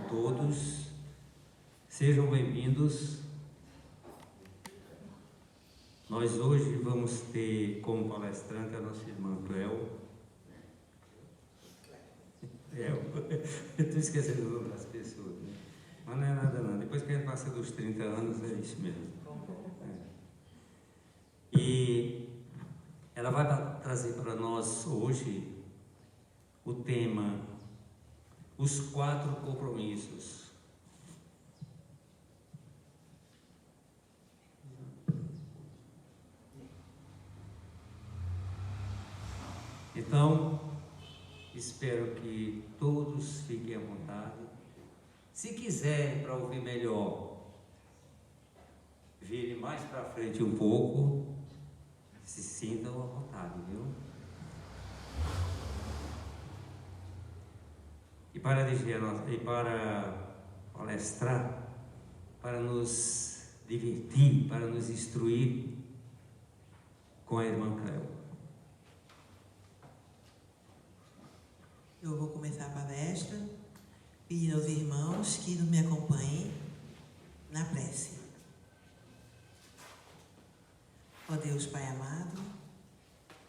todos, sejam bem-vindos. Nós hoje vamos ter como palestrante a nossa irmã Cléo. Eu estou esquecendo o nome das pessoas, né? Mas não é nada não, depois que a gente passa dos 30 anos é isso mesmo. E ela vai trazer para nós hoje o tema, os 4 compromissos. Então, espero que todos fiquem à vontade. Se quiser, para ouvir melhor, vire mais para frente um pouco, se sintam à vontade, viu? E para dirigir e para palestrar, para nos divertir, para nos instruir com a irmã Cléo. Eu vou começar a palestra pedindo aos irmãos que me acompanhem na prece. Ó Deus Pai amado,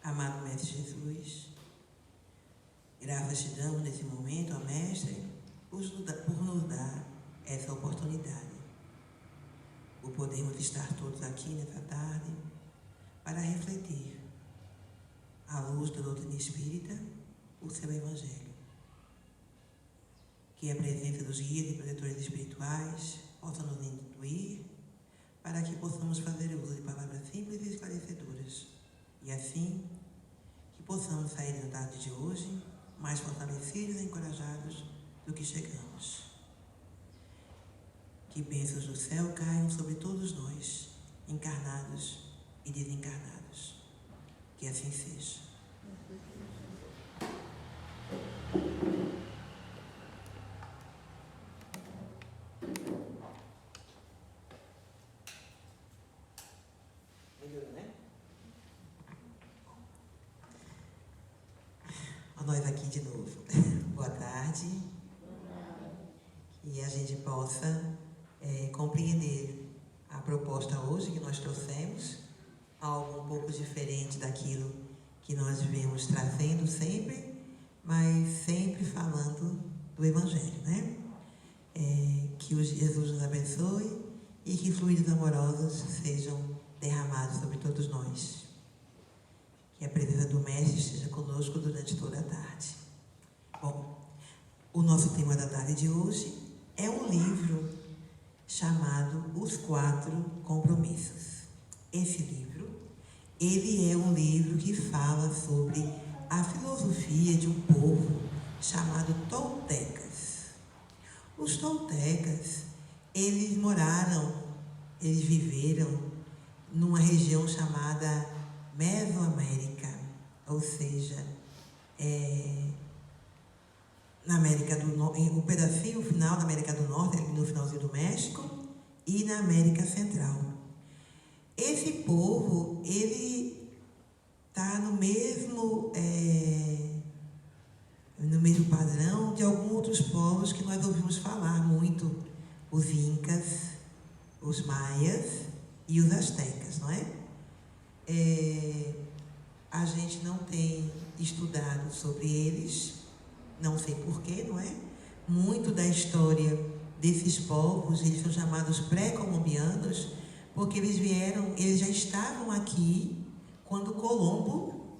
amado Mestre Jesus, graças te damos nesse momento, ó Mestre, por nos dar essa oportunidade, por podermos estar todos aqui nessa tarde para refletir, à luz da doutrina espírita, o seu Evangelho. Que a presença dos guias e protetores espirituais possa nos instruir para que possamos fazer uso de palavras simples e esclarecedoras. E assim, que possamos sair da tarde de hoje mais fortalecidos e encorajados do que chegamos. Que bênçãos do céu caiam sobre todos nós, encarnados e desencarnados. Que assim seja. Nós aqui de novo. Boa tarde. Que a gente possa compreender a proposta hoje que nós trouxemos, algo um pouco diferente daquilo que nós vemos trazendo sempre, mas sempre falando do Evangelho, né? Que o Jesus nos abençoe e que fluidos amorosos sejam derramados sobre todos nós. Que a presença do Mestre esteja conosco durante toda a tarde. Bom, o nosso tema da tarde de hoje é um livro chamado Os 4 Compromissos. Esse livro, ele é um livro que fala sobre a filosofia de um povo chamado Toltecas. Os Toltecas, eles viveram numa região chamada Mesoamérica, ou seja, na América do Norte, um pedacinho final da América do Norte, no finalzinho do México, e na América Central. Esse povo, ele está no mesmo padrão de alguns outros povos que nós ouvimos falar muito, os Incas, os Maias e os Astecas, não é? A gente não tem estudado sobre eles, não sei porquê, não é? Muito da história desses povos, eles são chamados pré-colombianos, porque eles já estavam aqui quando Colombo,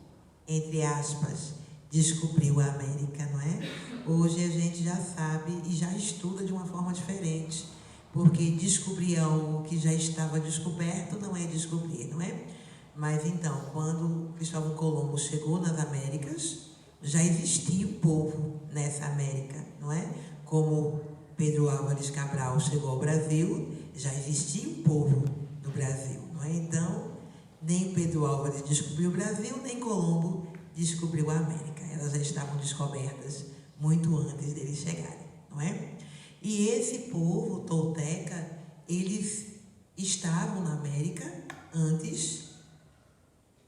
entre aspas, descobriu a América, não é? Hoje a gente já sabe e já estuda de uma forma diferente, porque descobrir algo que já estava descoberto não é descobrir, não é? Mas então, quando Cristóvão Colombo chegou nas Américas, já existia um povo nessa América, não é? Como Pedro Álvares Cabral chegou ao Brasil, já existia um povo no Brasil, não é? Então, nem Pedro Álvares descobriu o Brasil, nem Colombo descobriu a América. Elas já estavam descobertas muito antes deles chegarem, não é? E esse povo tolteca, eles estavam na América antes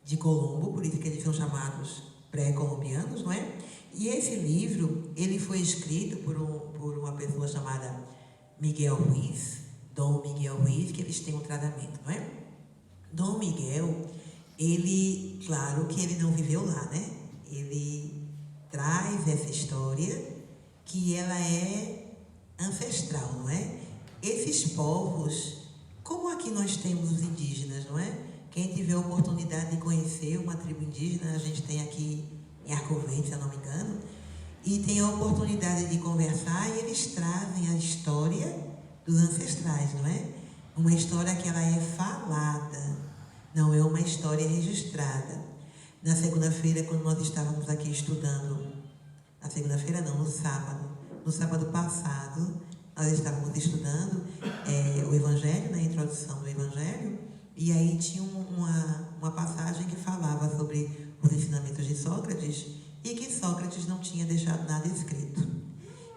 de Colombo, por isso que eles são chamados pré-colombianos, não é? E esse livro, ele foi escrito por uma pessoa chamada Miguel Ruiz, Dom Miguel Ruiz, que eles têm um tratamento, não é? Dom Miguel, ele, claro que ele não viveu lá, né? Ele traz essa história que ela é ancestral, não é? Esses povos, como aqui nós temos os indígenas, não é? Quem tiver a oportunidade de conhecer uma tribo indígena, a gente tem aqui em Arco Verde, se eu não me engano, e tem a oportunidade de conversar e eles trazem a história dos ancestrais, não é? Uma história que ela é falada, não é uma história registrada. Na segunda-feira, quando nós estávamos aqui estudando, na segunda-feira não, no sábado passado, nós estávamos estudando o Evangelho, a introdução do Evangelho, e aí tinha uma passagem que falava sobre os ensinamentos de Sócrates e que Sócrates não tinha deixado nada escrito.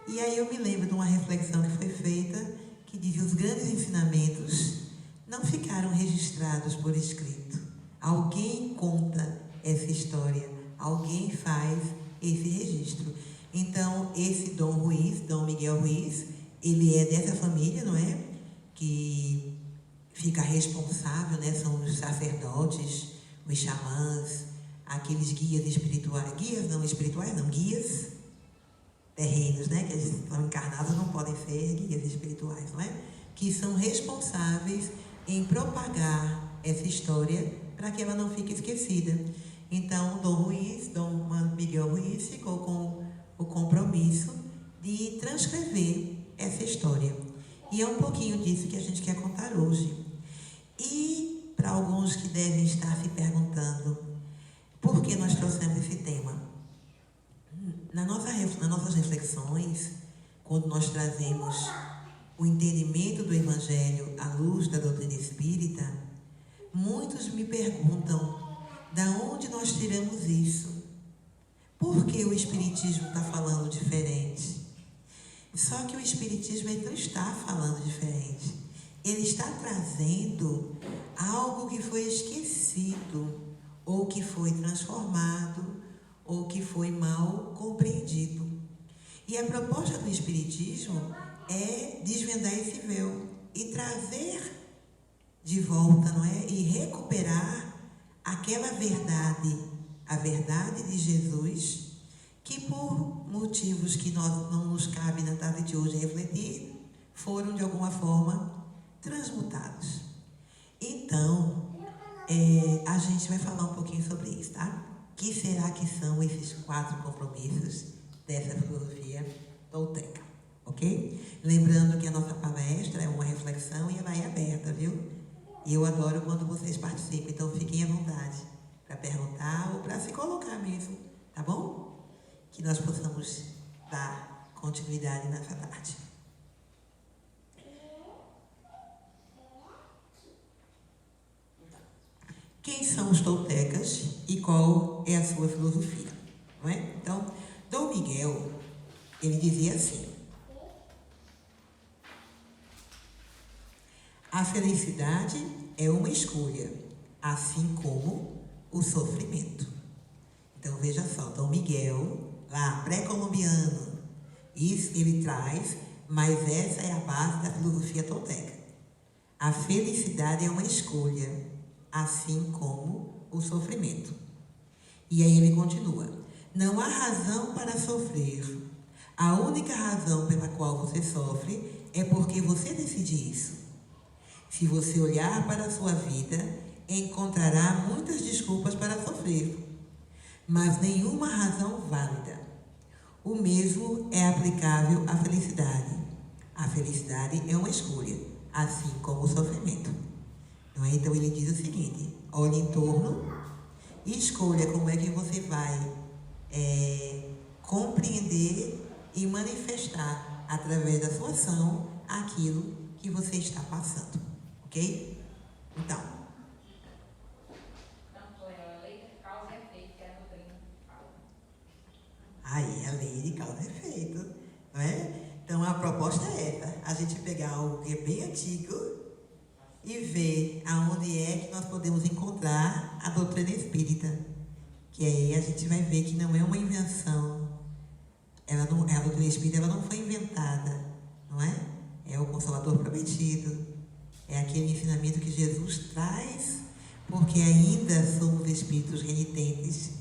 E aí eu me lembro de uma reflexão que foi feita que diz que os grandes ensinamentos não ficaram registrados por escrito. Alguém conta essa história, alguém faz esse registro. Então, esse Dom Ruiz, Dom Miguel Ruiz, ele é dessa família, não é? Que fica responsável, né? São os sacerdotes, os xamãs, aqueles guias espirituais, guias terrenos, né? Que eles são encarnados, não podem ser guias espirituais, não é? Que são responsáveis em propagar essa história para que ela não fique esquecida. Então, Dom Miguel Ruiz ficou com o compromisso de transcrever essa história. E é um pouquinho disso que a gente quer contar hoje. E para alguns que devem estar se perguntando por que nós trouxemos esse tema, nas nossas reflexões, quando nós trazemos o entendimento do Evangelho à luz da doutrina espírita, muitos me perguntam da onde nós tiramos isso. Por que o Espiritismo está falando diferente? Só que o Espiritismo ele não está falando diferente. Ele está trazendo algo que foi esquecido, ou que foi transformado, ou que foi mal compreendido. E a proposta do Espiritismo é desvendar esse véu e trazer de volta, não é? E recuperar aquela verdade, a verdade de Jesus, que por motivos que não nos cabe na tarde de hoje refletir, foram de alguma forma transmutados. Então, a gente vai falar um pouquinho sobre isso, tá? O que será que são esses 4 compromissos dessa filosofia tolteca, ok? Lembrando que a nossa palestra é uma reflexão e ela é aberta, viu? E eu adoro quando vocês participam, então fiquem à vontade para perguntar ou para se colocar mesmo, tá bom? Que nós possamos dar continuidade nessa tarde. Quem são os toltecas e qual é a sua filosofia? Não é? Então, Dom Miguel, ele dizia assim: a felicidade é uma escolha, assim como o sofrimento. Então, veja só, Dom Miguel, lá, pré-colombiano, isso ele traz, mas essa é a base da filosofia tolteca. A felicidade é uma escolha, assim como o sofrimento. E aí ele continua: não há razão para sofrer. A única razão pela qual você sofre é porque você decide isso. Se você olhar para a sua vida, encontrará muitas desculpas para sofrer, mas nenhuma razão válida. O mesmo é aplicável à felicidade. A felicidade é uma escolha, assim como o sofrimento. Não é? Então ele diz o seguinte: olhe em torno e escolha como é que você vai compreender e manifestar através da sua ação aquilo que você está passando, ok? Então, a lei de causa e efeito, que é a doutrina fala. aí a lei de causa e efeito, não é? Então a proposta é essa: a gente pegar algo que é bem antigo e ver aonde é que nós podemos encontrar a doutrina espírita, que aí a gente vai ver que não é uma invenção. A doutrina espírita ela não foi inventada Salvador prometido. É aquele ensinamento que Jesus traz, porque ainda somos espíritos renitentes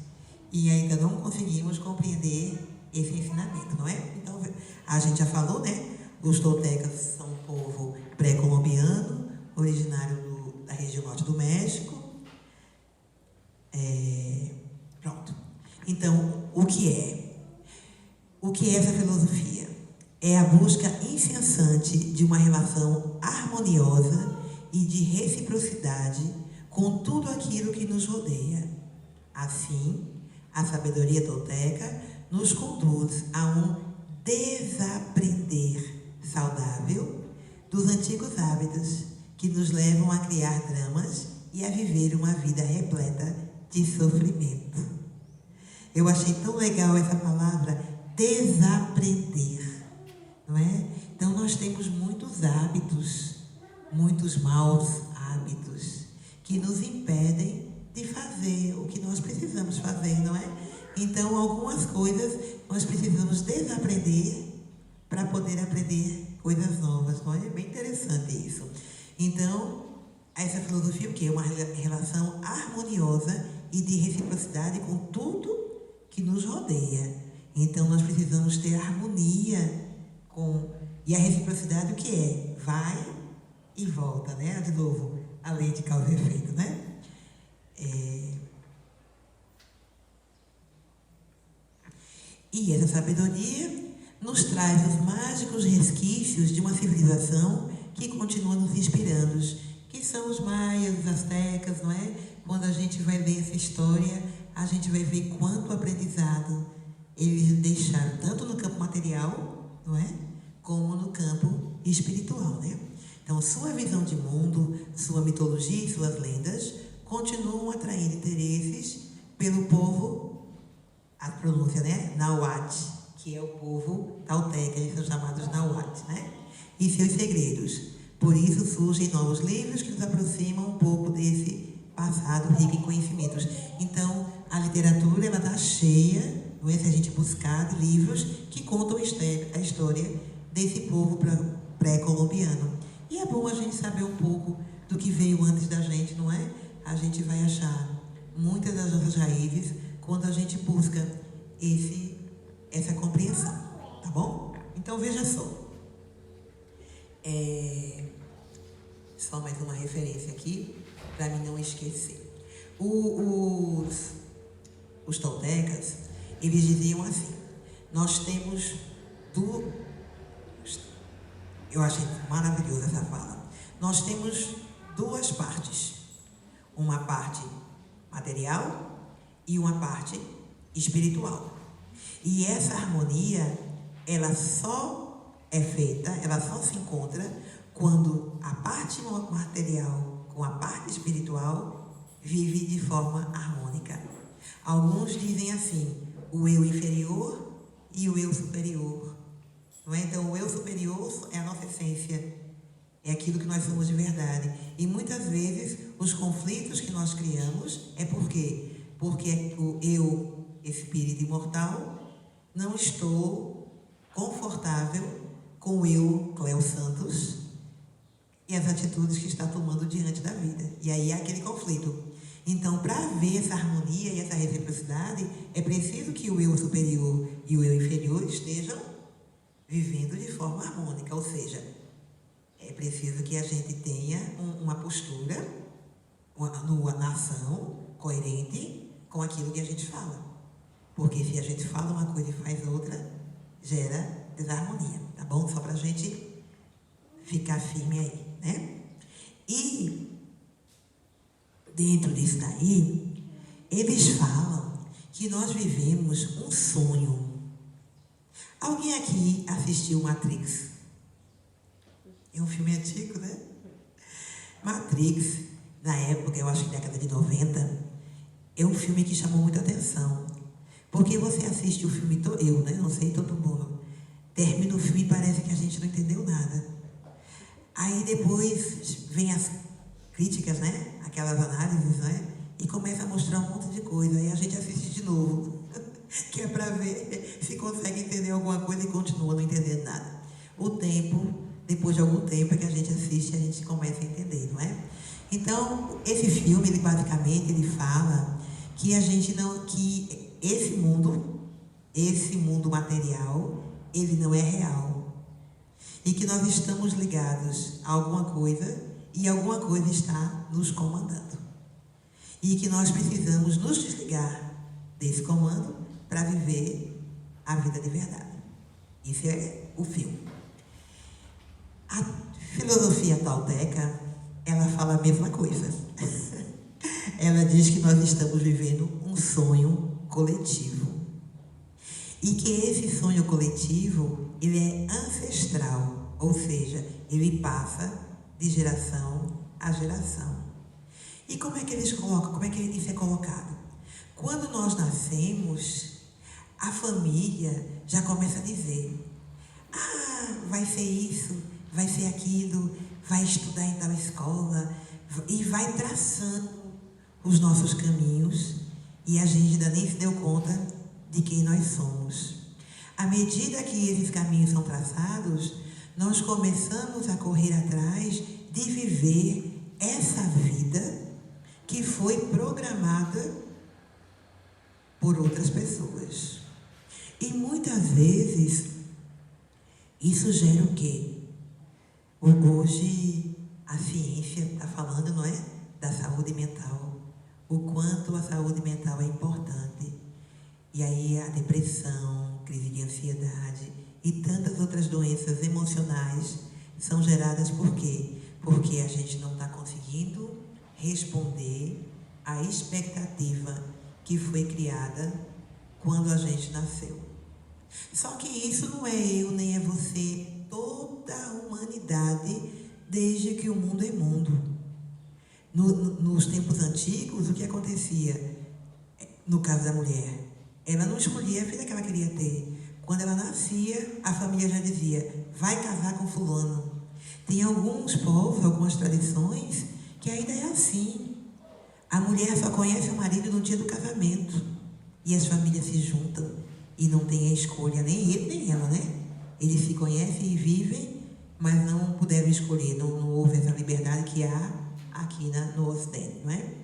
e ainda não conseguimos compreender esse ensinamento, não é? Então, a gente já falou, né? Os toltecas são um povo pré-colombiano, originário da região norte do México. Pronto. Então, o que é? O que é essa filosofia? É a busca incessante de uma relação harmoniosa e de reciprocidade com tudo aquilo que nos rodeia. Assim, a sabedoria tolteca nos conduz a um desaprender saudável dos antigos hábitos que nos levam a criar dramas e a viver uma vida repleta de sofrimento. Eu achei tão legal essa palavra, desaprender, não é? Então, nós temos muitos hábitos, muitos maus hábitos, que nos impedem de fazer o que nós precisamos fazer, não é? Então, algumas coisas nós precisamos desaprender para poder aprender coisas novas, não é? É bem interessante isso. Então, essa filosofia, o que é uma relação harmoniosa e de reciprocidade com tudo que nos rodeia. Então, nós precisamos ter harmonia com... E a reciprocidade, o que é? Vai e volta, né? De novo, a lei de causa e efeito, né? E essa sabedoria nos traz os mágicos resquícios de uma civilização que continua nos inspirando, que são os maias, os astecas, não é? Quando a gente vai ler essa história, a gente vai ver quanto aprendizado eles deixaram, tanto no campo material, não é? Como no campo espiritual, né? Então, sua visão de mundo, sua mitologia e suas lendas continuam atraindo interesses pelo povo, a pronúncia, né? Nahuatl, que é o povo tolteca, eles são chamados Nahuatl, né? E seus segredos. Por isso surgem novos livros que nos aproximam um pouco desse passado rico em conhecimentos. Então, a literatura, ela está cheia, não é? Se a gente buscar de livros que contam a história desse povo pré-colombiano. E é bom a gente saber um pouco do que veio antes da gente, não é? A gente vai achar muitas das nossas raízes quando a gente busca essa compreensão, tá bom? Então, veja só. Só mais uma referência aqui, para mim não esquecer. Os toltecas, eles diziam assim, nós temos eu achei maravilhosa essa fala. Nós temos duas partes. Uma parte material e uma parte espiritual. E essa harmonia, ela só é feita, ela só se encontra quando a parte material com a parte espiritual vive de forma harmônica. Alguns dizem assim, o eu inferior e o eu superior. Não é? Então, o eu superior é a nossa essência, é aquilo que nós somos de verdade. E muitas vezes, os conflitos que nós criamos é por quê? Porque o eu, espírito imortal, não estou confortável com o eu, Cléo Santos, e as atitudes que está tomando diante da vida. E aí há aquele conflito. Então, para haver essa harmonia e essa reciprocidade, é preciso que o eu superior e o eu inferior estejam vivendo de forma harmônica, ou seja, é preciso que a gente tenha uma postura, uma ação coerente com aquilo que a gente fala. Porque se a gente fala uma coisa e faz outra, gera desarmonia, tá bom? Só para a gente ficar firme aí, né? E dentro disso daí, eles falam que nós vivemos um sonho. Alguém aqui assistiu Matrix? É um filme antigo, né? Matrix, na época, eu acho que década de 90, é um filme que chamou muita atenção. Porque você assiste o filme todo, eu, né? Não sei todo mundo. Termina o filme e parece que a gente não entendeu nada. Aí depois vem as críticas, né? Aquelas análises, né? E começa a mostrar um monte de coisa. Aí a gente assiste de novo. Que é para ver se consegue entender alguma coisa e continua não entendendo nada. O tempo depois de algum tempo que a gente assiste, a gente começa a entender, não é? Então, esse filme, ele basicamente, ele fala que a gente não, que esse mundo material, ele não é real. E que nós estamos ligados a alguma coisa e alguma coisa está nos comandando. E que nós precisamos nos desligar desse comando para viver a vida de verdade. Isso é o filme. A filosofia tolteca, ela fala a mesma coisa. Ela diz que nós estamos vivendo um sonho coletivo. E que esse sonho coletivo, ele é ancestral, ou seja, ele passa de geração a geração. E como é que eles colocam? Como é que isso é colocado? Quando nós nascemos, a família já começa a dizer: ah, vai ser isso, vai ser aquilo, vai estudar em tal escola, e vai traçando os nossos caminhos, e a gente ainda nem se deu conta de quem nós somos. À medida que esses caminhos são traçados, nós começamos a correr atrás de viver essa vida que foi programada por outras pessoas. E muitas vezes isso gera o quê? Hoje a ciência está falando, não é? Da saúde mental. O quanto a saúde mental é importante. E aí a depressão, crise de ansiedade e tantas outras doenças emocionais são geradas por quê? Porque a gente não está conseguindo responder à expectativa que foi criada quando a gente nasceu. Só que isso não é eu nem é você, toda a humanidade, desde que o mundo é mundo. Nos tempos antigos, o que acontecia? No caso da mulher, ela não escolhia a filha que ela queria ter. Quando ela nascia, a família já dizia: vai casar com fulano. Tem alguns povos, algumas tradições, que ainda é assim. A mulher só conhece o marido no dia do casamento. E as famílias se juntam e não tem a escolha, nem ele nem ela, né? Eles se conhecem e vivem, mas não puderam escolher. Não houve essa liberdade que há aqui no Ocidente, não é?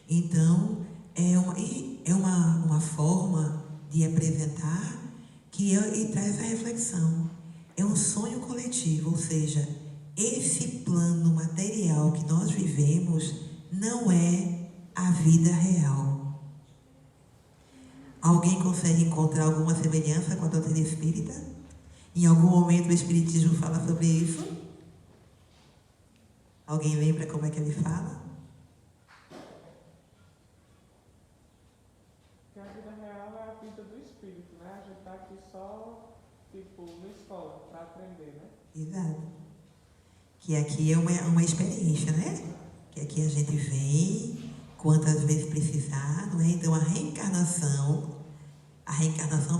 Então, é uma forma de apresentar que e traz essa reflexão. É um sonho coletivo, ou seja, esse plano material que nós vivemos não é a vida real. Alguém consegue encontrar alguma semelhança com a doutrina espírita? Em algum momento o Espiritismo fala sobre isso? Alguém lembra como é que ele fala? Que a vida real é a vida do espírito, né? A gente está aqui só, na escola, para aprender, né? Exato. Que aqui é uma experiência, né? Que aqui a gente vem quantas vezes precisar, não é? Então a reencarnação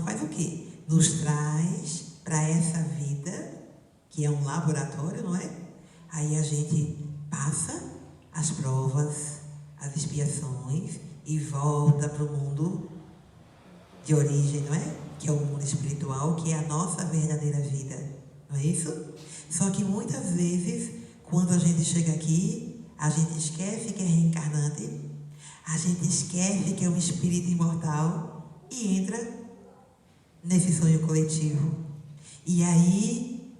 faz o quê? Nos traz para essa vida, que é um laboratório, não é? Aí a gente passa as provas, as expiações e volta para o mundo de origem, não é? Que é o mundo espiritual, que é a nossa verdadeira vida, não é isso? Só que muitas vezes, quando a gente chega aqui, a gente esquece que é reencarnante, a gente esquece que é um espírito imortal e entra nesse sonho coletivo. E aí,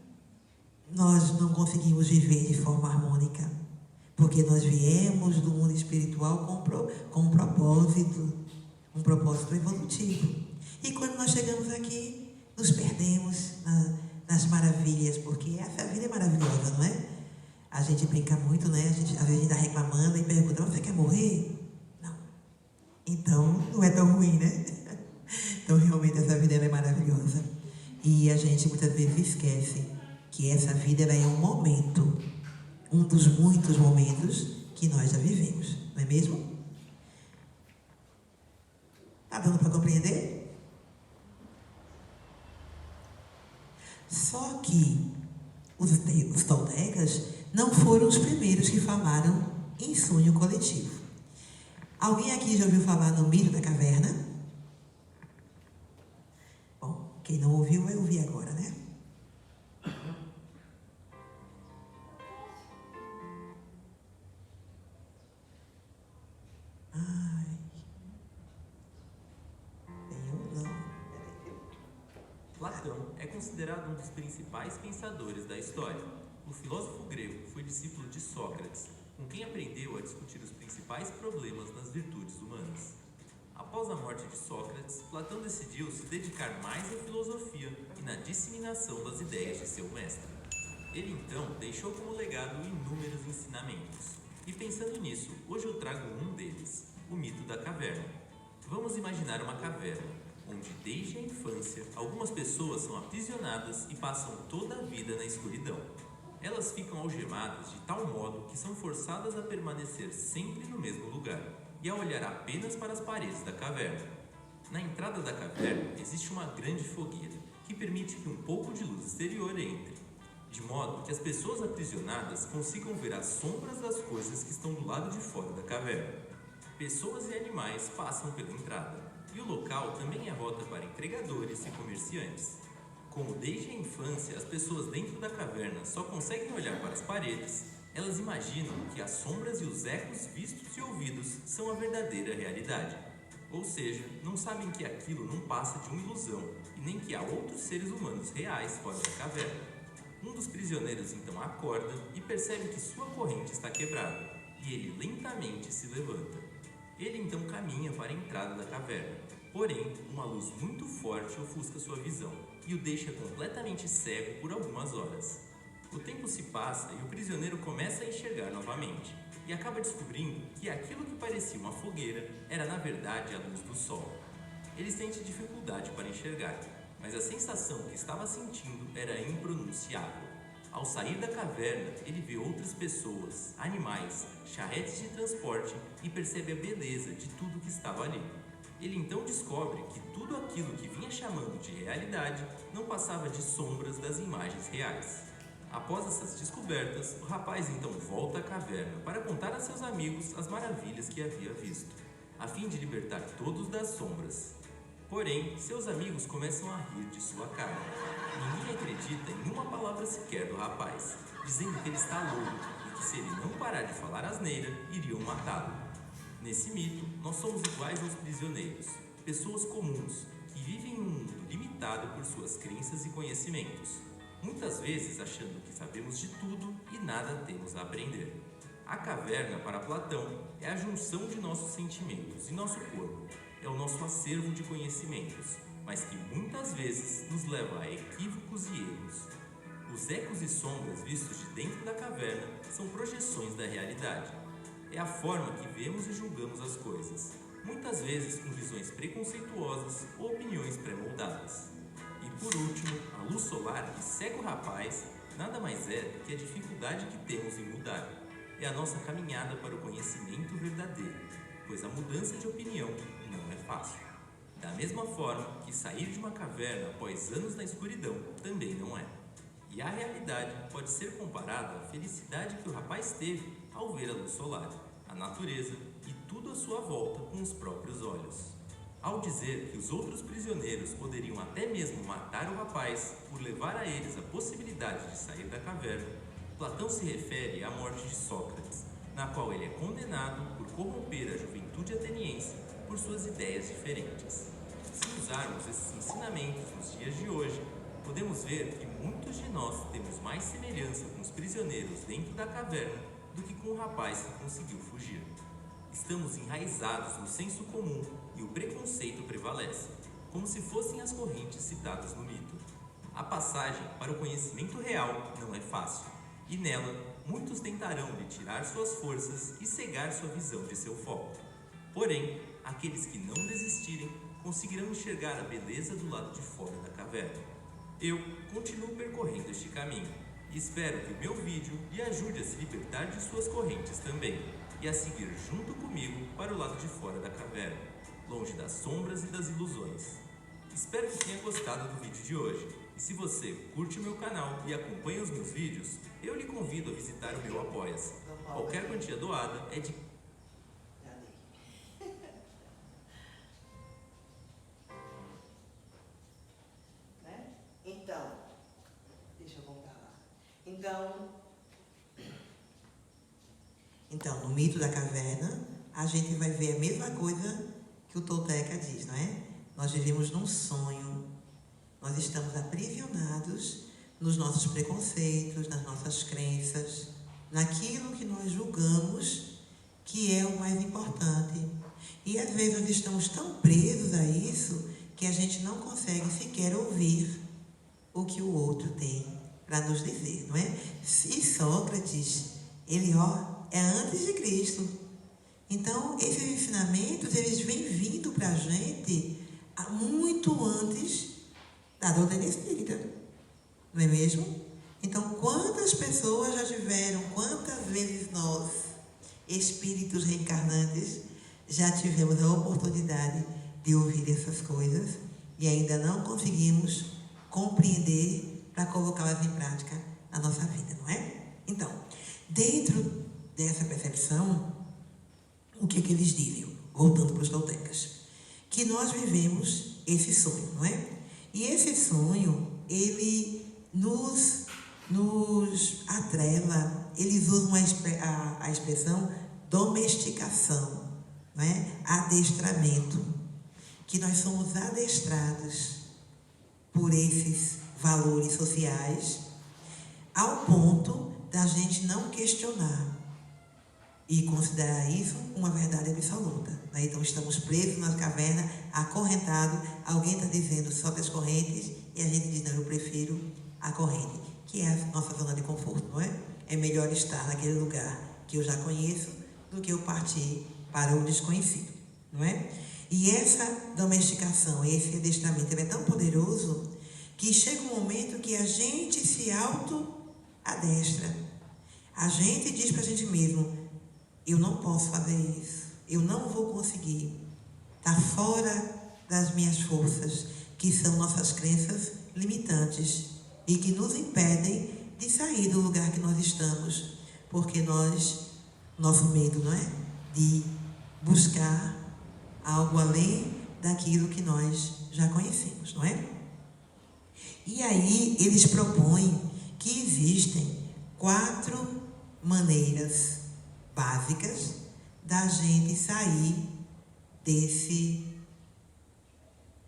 nós não conseguimos viver de forma harmônica, porque nós viemos do mundo espiritual com um propósito evolutivo. E quando nós chegamos aqui, nos perdemos nas maravilhas, porque essa vida é maravilhosa, não é? A gente brinca muito, né? Às vezes a gente está reclamando e pergunta: você quer morrer? Não. Então, não é tão ruim, né? Então, realmente, essa vida é maravilhosa. E a gente muitas vezes esquece que essa vida é um momento, um dos muitos momentos que nós já vivemos, não é mesmo? Está dando para compreender? Só que os toltecas não foram os primeiros que falaram em sonho coletivo. Alguém aqui já ouviu falar no mito da caverna? Bom, quem não ouviu vai ouvir agora, né? Platão é considerado um dos principais pensadores da história. O filósofo grego foi discípulo de Sócrates, com quem aprendeu a discutir os principais problemas nas virtudes humanas. Após a morte de Sócrates, Platão decidiu se dedicar mais à filosofia e na disseminação das ideias de seu mestre. Ele então deixou como legado inúmeros ensinamentos. E pensando nisso, hoje eu trago um deles, o mito da caverna. Vamos imaginar uma caverna, onde desde a infância algumas pessoas são aprisionadas e passam toda a vida na escuridão. Elas ficam algemadas de tal modo que são forçadas a permanecer sempre no mesmo lugar e a olhar apenas para as paredes da caverna. Na entrada da caverna existe uma grande fogueira que permite que um pouco de luz exterior entre, de modo que as pessoas aprisionadas consigam ver as sombras das coisas que estão do lado de fora da caverna. Pessoas e animais passam pela entrada, e o local também é rota para entregadores e comerciantes. Como desde a infância as pessoas dentro da caverna só conseguem olhar para as paredes, elas imaginam que as sombras e os ecos vistos e ouvidos são a verdadeira realidade. Ou seja, não sabem que aquilo não passa de uma ilusão e nem que há outros seres humanos reais fora da caverna. Um dos prisioneiros então acorda e percebe que sua corrente está quebrada, e ele lentamente se levanta. Ele então caminha para a entrada da caverna, porém, uma luz muito forte ofusca sua visão e o deixa completamente cego por algumas horas. O tempo se passa e o prisioneiro começa a enxergar novamente, e acaba descobrindo que aquilo que parecia uma fogueira era na verdade a luz do sol. Ele sente dificuldade para enxergar, mas a sensação que estava sentindo era impronunciável. Ao sair da caverna, ele vê outras pessoas, animais, charretes de transporte e percebe a beleza de tudo que estava ali. Ele então descobre que tudo aquilo que vinha chamando de realidade não passava de sombras das imagens reais. Após essas descobertas, o rapaz então volta à caverna para contar a seus amigos as maravilhas que havia visto, a fim de libertar todos das sombras. Porém, seus amigos começam a rir de sua cara. Ninguém acredita em uma palavra sequer do rapaz, dizendo que ele está louco e que se ele não parar de falar asneira, iriam matá-lo. Nesse mito, nós somos iguais aos prisioneiros, pessoas comuns que vivem em um mundo limitado por suas crenças e conhecimentos, muitas vezes achando que sabemos de tudo e nada temos a aprender. A caverna, para Platão, é a junção de nossos sentimentos e nosso corpo. É o nosso acervo de conhecimentos, mas que muitas vezes nos leva a equívocos e erros. Os ecos e sombras vistos de dentro da caverna são projeções da realidade. É a forma que vemos e julgamos as coisas, muitas vezes com visões preconceituosas ou opiniões pré-moldadas. E por último, a luz solar que cega o rapaz nada mais é do que a dificuldade que temos em mudar. É a nossa caminhada para o conhecimento verdadeiro, pois a mudança de opinião não é fácil. Da mesma forma que sair de uma caverna após anos na escuridão também não é. E a realidade pode ser comparada à felicidade que o rapaz teve ao ver a luz solar, a natureza e tudo à sua volta com os próprios olhos. Ao dizer que os outros prisioneiros poderiam até mesmo matar o rapaz por levar a eles a possibilidade de sair da caverna, Platão se refere à morte de Sócrates, na qual ele é condenado por corromper a juventude ateniense por suas ideias diferentes. Se usarmos esses ensinamentos nos dias de hoje, podemos ver que muitos de nós temos mais semelhança com os prisioneiros dentro da caverna do que com o rapaz que conseguiu fugir. Estamos enraizados no senso comum e o preconceito prevalece, como se fossem as correntes citadas no mito. A passagem para o conhecimento real não é fácil, e nela muitos tentarão lhe tirar suas forças e cegar sua visão de seu foco. Porém, aqueles que não desistirem conseguirão enxergar a beleza do lado de fora da caverna. Eu continuo percorrendo este caminho e espero que o meu vídeo lhe ajude a se libertar de suas correntes também e a seguir junto comigo para o lado de fora da caverna, longe das sombras e das ilusões. Espero que tenha gostado do vídeo de hoje e se você curte o meu canal e acompanha os meus vídeos, eu lhe convido a visitar o meu Apoia-se. Qualquer quantia doada é de... Então, deixa eu voltar lá. Então, no mito da caverna, a gente vai ver a mesma coisa que o Tolteca diz, não é? Nós vivemos num sonho Nós estamos aprisionados nos nossos preconceitos, nas nossas crenças, naquilo que nós julgamos que é o mais importante. E às vezes nós estamos tão presos a isso que a gente não consegue sequer ouvir o que o outro tem para nos dizer, não é? E Sócrates, ele é antes de Cristo. Então, esses ensinamentos, eles vêm vindo para a gente muito antes da doutrina espírita, não é mesmo? Então, quantas pessoas já tiveram, quantas vezes nós, espíritos reencarnantes, já tivemos a oportunidade de ouvir essas coisas e ainda não conseguimos compreender para colocá-las em prática na nossa vida, não é? Então, dentro dessa percepção, o que eles dizem? Voltando para os toltecas, que nós vivemos esse sonho, não é? E esse sonho, ele nos atrela, eles usam a expressão domesticação, não é? Adestramento, que nós somos adestrados por esses valores sociais, ao ponto da gente não questionar e considerar isso uma verdade absoluta, né? Então estamos presos na caverna, acorrentados, alguém está dizendo sobe as correntes e a gente diz, não, eu prefiro a corrente, que é a nossa zona de conforto, não é? É melhor estar naquele lugar que eu já conheço do que eu partir para o desconhecido, não é? E essa domesticação, esse adestramento, ele é tão poderoso que chega um momento que a gente se auto-adestra. A gente diz para a gente mesmo, eu não posso fazer isso, eu não vou conseguir, está fora das minhas forças, que são nossas crenças limitantes e que nos impedem de sair do lugar que nós estamos, porque nosso medo, não é? De buscar algo além daquilo que nós já conhecemos, não é? E aí eles propõem que existem 4 maneiras básicas da gente sair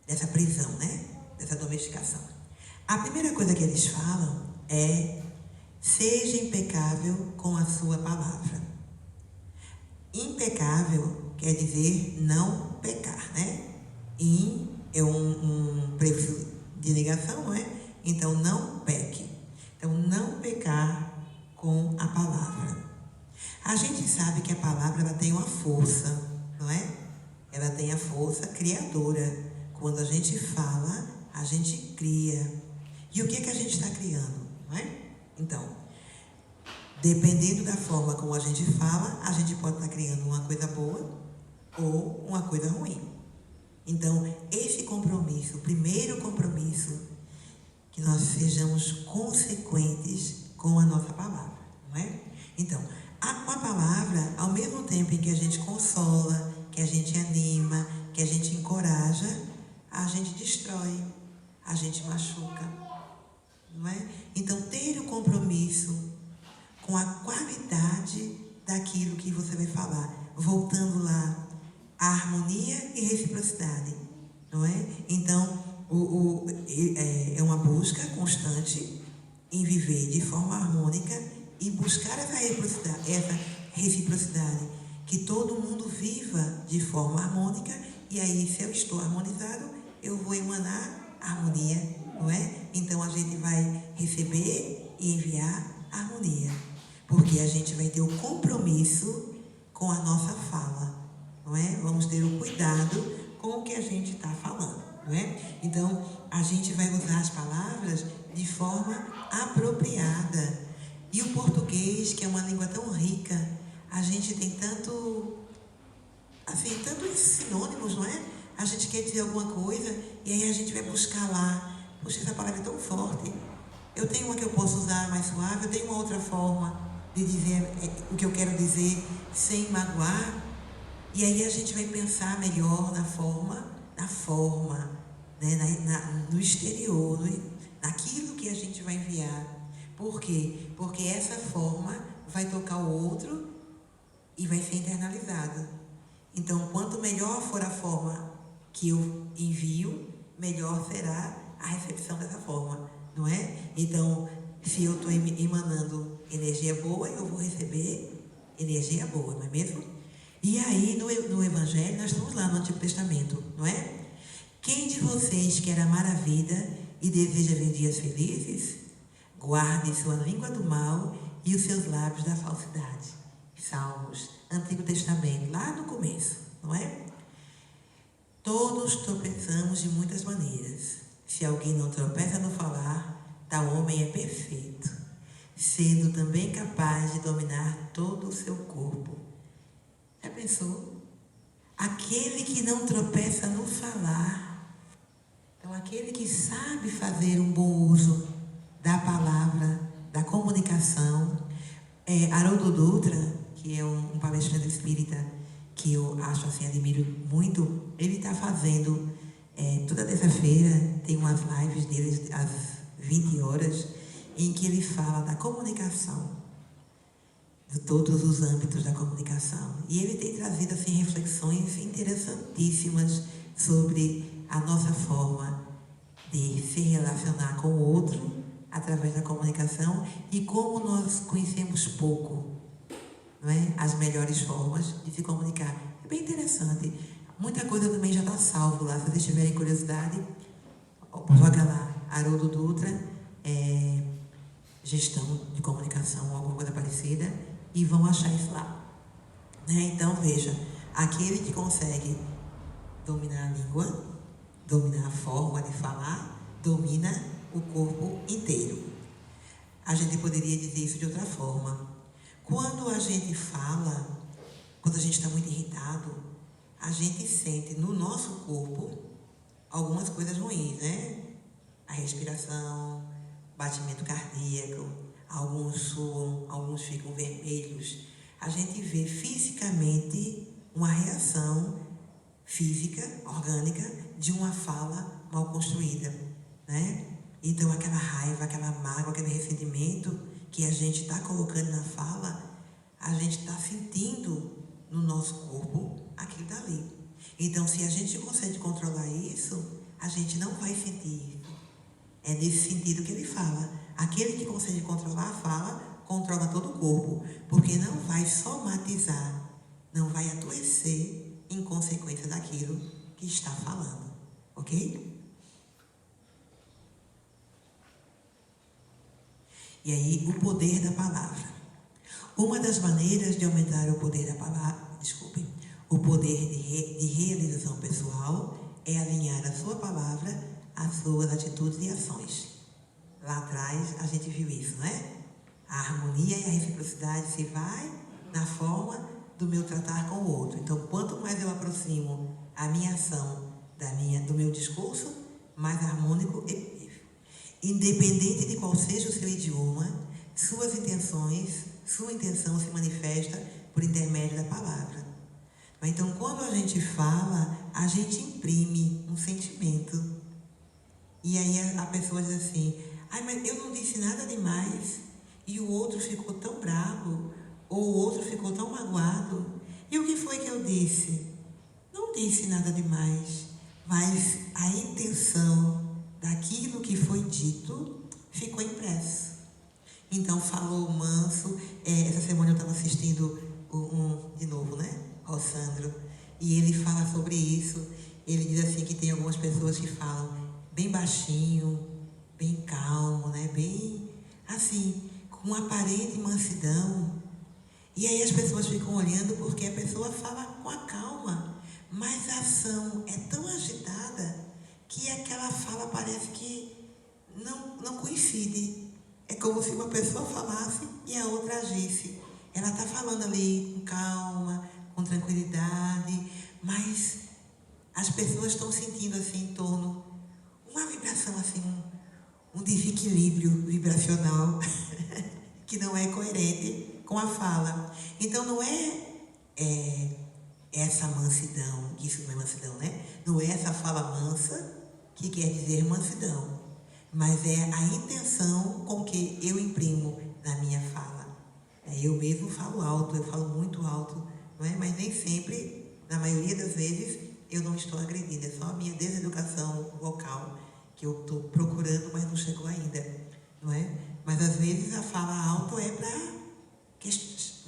dessa prisão, né? Dessa domesticação. A primeira coisa que eles falam é: seja impecável com a sua palavra. Impecável quer dizer não pecar, né? In é um prefixo de negação, não é? Então, não peque. Então, não pecar com a palavra. A gente sabe que a palavra ela tem uma força, não é? Ela tem a força criadora. Quando a gente fala, a gente cria. E o que é que a gente está criando, não é? Então, dependendo da forma como a gente fala, a gente pode estar criando uma coisa boa ou uma coisa ruim. Então, esse compromisso, o primeiro compromisso, que nós sejamos consequentes com a nossa palavra, não é? Então, com a palavra, ao mesmo tempo em que a gente consola, que a gente anima, que a gente encoraja, a gente destrói, a gente machuca, não é? Então, ter o compromisso com a qualidade daquilo que você vai falar, voltando lá, a harmonia e reciprocidade, não é? Então, é uma busca constante em viver de forma harmônica e buscar essa reciprocidade, que todo mundo viva de forma harmônica, e aí, se eu estou harmonizado, eu vou emanar harmonia, não é? Então, a gente vai receber e enviar harmonia, porque a gente vai ter o compromisso com a nossa fala, não é? Vamos ter o cuidado com o que a gente está falando, não é? Então, a gente vai usar as palavras de forma apropriada. E o português, que é uma língua tão rica, a gente tem tantos sinônimos, não é? A gente quer dizer alguma coisa e aí a gente vai buscar lá. Poxa, essa palavra é tão forte. Eu tenho uma que eu posso usar mais suave, eu tenho uma outra forma de dizer o que eu quero dizer sem magoar. E aí a gente vai pensar melhor na forma, né? No exterior, naquilo que a gente vai enviar. Por quê? Porque essa forma vai tocar o outro e vai ser internalizada. Então, quanto melhor for a forma que eu envio, melhor será a recepção dessa forma, não é? Então, se eu estou emanando energia boa, eu vou receber energia boa, não é mesmo? E aí, no Evangelho, nós estamos lá no Antigo Testamento, não é? Quem de vocês quer amar a vida e deseja ver dias felizes? Guarde sua língua do mal e os seus lábios da falsidade. Salmos, Antigo Testamento, lá no começo, não é? Todos tropeçamos de muitas maneiras. Se alguém não tropeça no falar, tal homem é perfeito, sendo também capaz de dominar todo o seu corpo. Já pensou? Aquele que não tropeça no falar, então aquele que sabe fazer um bom uso da palavra, da comunicação. Haroldo Dutra, que é um palestrante espírita que eu acho assim, admiro muito, ele está fazendo, toda terça-feira tem umas lives dele às 20 horas, em que ele fala da comunicação, de todos os âmbitos da comunicação. E ele tem trazido assim, reflexões interessantíssimas sobre a nossa forma de se relacionar com o outro através da comunicação e como nós conhecemos pouco, não é? As melhores formas de se comunicar. É bem interessante. Muita coisa também já está salvo lá. Se vocês tiverem curiosidade, joga lá, Haroldo Dutra, gestão de comunicação, alguma coisa parecida, e vão achar isso lá. Né? Então, veja, aquele que consegue dominar a língua, dominar a forma de falar, domina o corpo inteiro. A gente poderia dizer isso de outra forma. Quando a gente fala, quando a gente está muito irritado, a gente sente no nosso corpo algumas coisas ruins, né? A respiração, batimento cardíaco, alguns suam, alguns ficam vermelhos. A gente vê fisicamente uma reação física, orgânica, de uma fala mal construída, né? Então, aquela raiva, aquela mágoa, aquele ressentimento que a gente está colocando na fala, a gente está sentindo no nosso corpo aquilo dali. Então, se a gente consegue controlar isso, a gente não vai sentir isso. É nesse sentido que ele fala. Aquele que consegue controlar a fala, controla todo o corpo, porque não vai somatizar, não vai adoecer em consequência daquilo que está falando. Ok? E aí, o poder da palavra. Uma das maneiras de aumentar o poder da palavra, o poder de realização pessoal é alinhar a sua palavra às suas atitudes e ações. Lá atrás, a gente viu isso, né? A harmonia e a reciprocidade se vai na forma do meu tratar com o outro. Então, quanto mais eu aproximo a minha ação do meu discurso, mais harmônico ele vive. Independente de qual seja o seu idioma, suas intenções, sua intenção se manifesta por intermédio da palavra. Então, quando a gente fala, a gente imprime um sentimento. E aí a pessoa diz assim, mas eu não disse nada demais, e o outro ficou tão bravo, ou o outro ficou tão magoado. E o que foi que eu disse? Não disse nada demais, mas a intenção daquilo que foi dito ficou impresso. Então, falou manso. Essa semana eu estava assistindo de novo, né? Ao Sandro. E ele fala sobre isso. Ele diz assim que tem algumas pessoas que falam bem baixinho, bem calmo, né? Bem assim, com aparente mansidão. E aí as pessoas ficam olhando porque a pessoa fala com a calma. Mas a ação é tão agitada que aquela fala parece que não coincide. É como se uma pessoa falasse e a outra agisse. Ela está falando ali com calma, com tranquilidade, mas as pessoas estão sentindo assim em torno uma vibração assim, um desequilíbrio vibracional que não é coerente com a fala. Então não é essa mansidão, que isso não é mansidão, né? Não é essa fala mansa que quer dizer mansidão, mas é a intenção com que eu imprimo na minha fala. Eu mesmo falo alto, eu falo muito alto, não é? Mas nem sempre, na maioria das vezes, eu não estou agredindo, é só a minha deseducação vocal que eu estou procurando, mas não chegou ainda, não é? Mas às vezes a fala alto é para,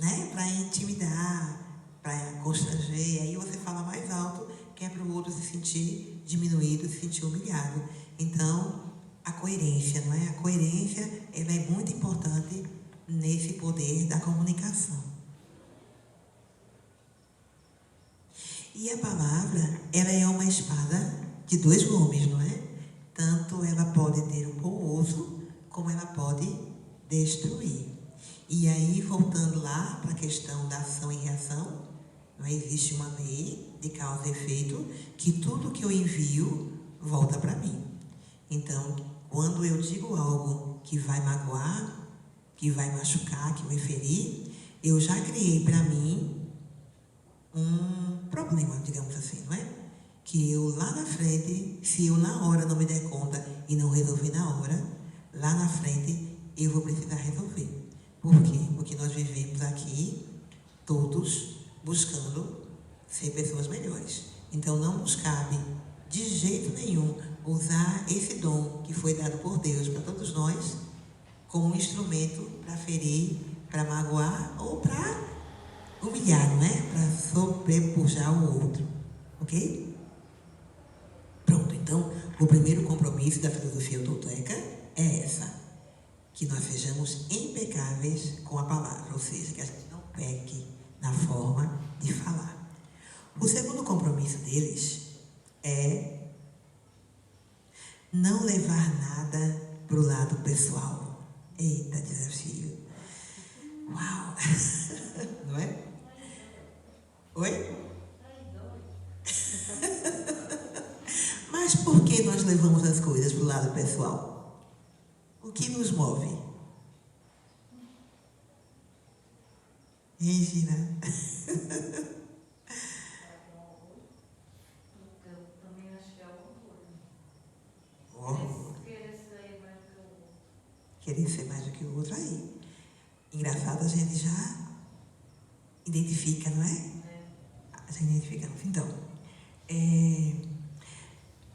né, para intimidar, para constranger, e aí você fala mais alto, que é para o outro se sentir diminuído, se sentir humilhado. Então, a coerência, não é? A coerência, ela é muito importante nesse poder da comunicação. E a palavra, ela é uma espada de dois gumes, não é? Tanto ela pode ter um bom uso, como ela pode destruir. E aí, voltando lá para a questão da ação e reação, não existe uma lei de causa e efeito que tudo que eu envio volta para mim. Então, quando eu digo algo que vai magoar, que vai machucar, que vai ferir, eu já criei para mim um problema, digamos assim, não é? Que eu lá na frente, se eu na hora não me der conta e não resolver na hora, lá na frente eu vou precisar resolver. Por quê? Porque nós vivemos aqui todos buscando ser pessoas melhores. Então não nos cabe de jeito nenhum usar esse dom que foi dado por Deus para todos nós como um instrumento para ferir, para magoar ou para humilhar, não é? Para sobrepujar o outro. Ok? Pronto, então o primeiro compromisso da filosofia tolteca é essa, que nós sejamos impecáveis com a palavra, ou seja, que a gente não peque na forma de falar. O segundo compromisso deles é não levar nada para o lado pessoal. Eita, desafio. Uau! Não é? Oi? Mas por que nós levamos as coisas para o lado pessoal? O que nos move? Regina? Eu também acho que é o Oh, querer ser mais que o outro. querer ser mais do que o outro aí. Engraçado, a gente já identifica, não é? A gente identifica. Então,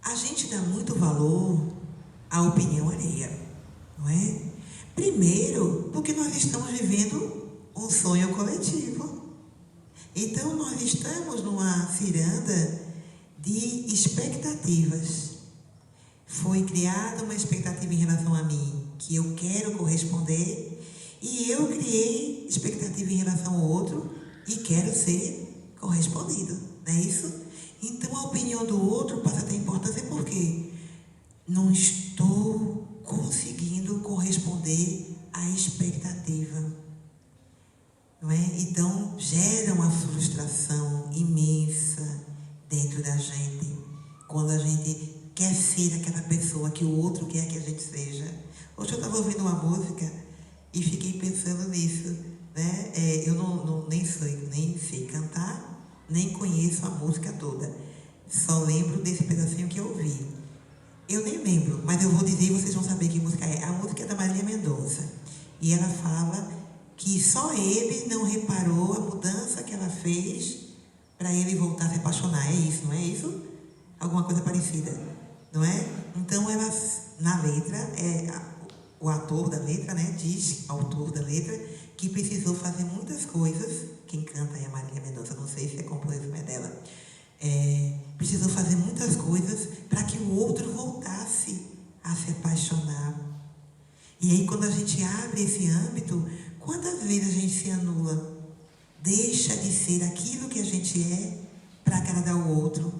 a gente dá muito valor à opinião alheia, não é? Primeiro, porque nós estamos vivendo um sonho coletivo. Então, nós estamos numa ciranda de expectativas. Foi criada uma expectativa em relação a mim, que eu quero corresponder, e eu criei expectativa em relação ao outro e quero ser correspondido, não é isso? Então a opinião do outro passa a ter importância porque não estou conseguindo corresponder à expectativa, não é? Então gera uma frustração imensa dentro da gente, quando a gente quer ser aquela pessoa que o outro quer que a gente seja. Hoje eu estava ouvindo uma música e fiquei pensando nisso, né? Eu nem sei cantar, nem conheço a música toda. Só lembro desse pedacinho que eu ouvi. Eu nem lembro, mas eu vou dizer e vocês vão saber que música é. A música é da Marília Mendonça. E ela fala que só ele não reparou a mudança que ela fez para ele voltar a se apaixonar. É isso, não é isso? Alguma coisa parecida, não é? Então ela, na letra, o autor da letra, né, diz, autor da letra, que precisou fazer muitas coisas. Quem canta é a Marília Mendonça, não sei se é composição dela. Precisou fazer muitas coisas para que o outro voltasse a se apaixonar. E aí, quando a gente abre esse âmbito, quantas vezes a gente se anula? Deixa de ser aquilo que a gente é para agradar o outro.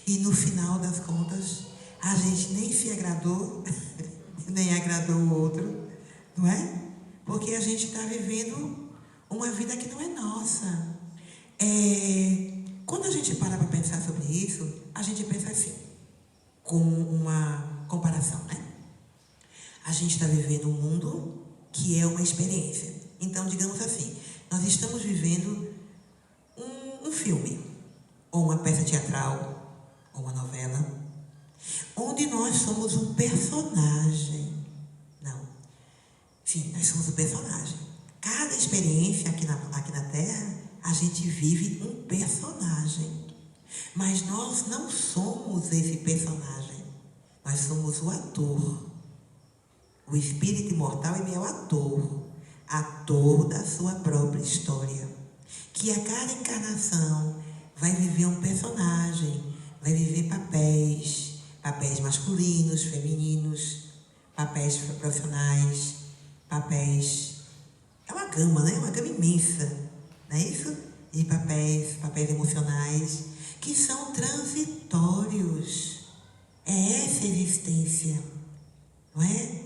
E no final das contas, a gente nem se agradou, nem agradou o outro, não é? Porque a gente está vivendo uma vida que não é nossa. Quando a gente para pensar sobre isso, a gente pensa assim, com uma comparação, né? A gente está vivendo um mundo que é uma experiência. Então, digamos assim, nós estamos vivendo um filme, ou uma peça teatral, ou uma novela, onde nós somos um personagem. Não. Sim, nós somos um personagem. Cada experiência aqui na Terra, a gente vive um personagem. Mas nós não somos esse personagem. Nós somos o ator. O espírito imortal, ele é o ator da sua própria história, que a cada encarnação vai viver um personagem, vai viver papéis masculinos, femininos, papéis profissionais, papéis... É uma gama, né? Uma gama imensa, não é isso? De papéis emocionais, que são transitórios. É essa existência, não é?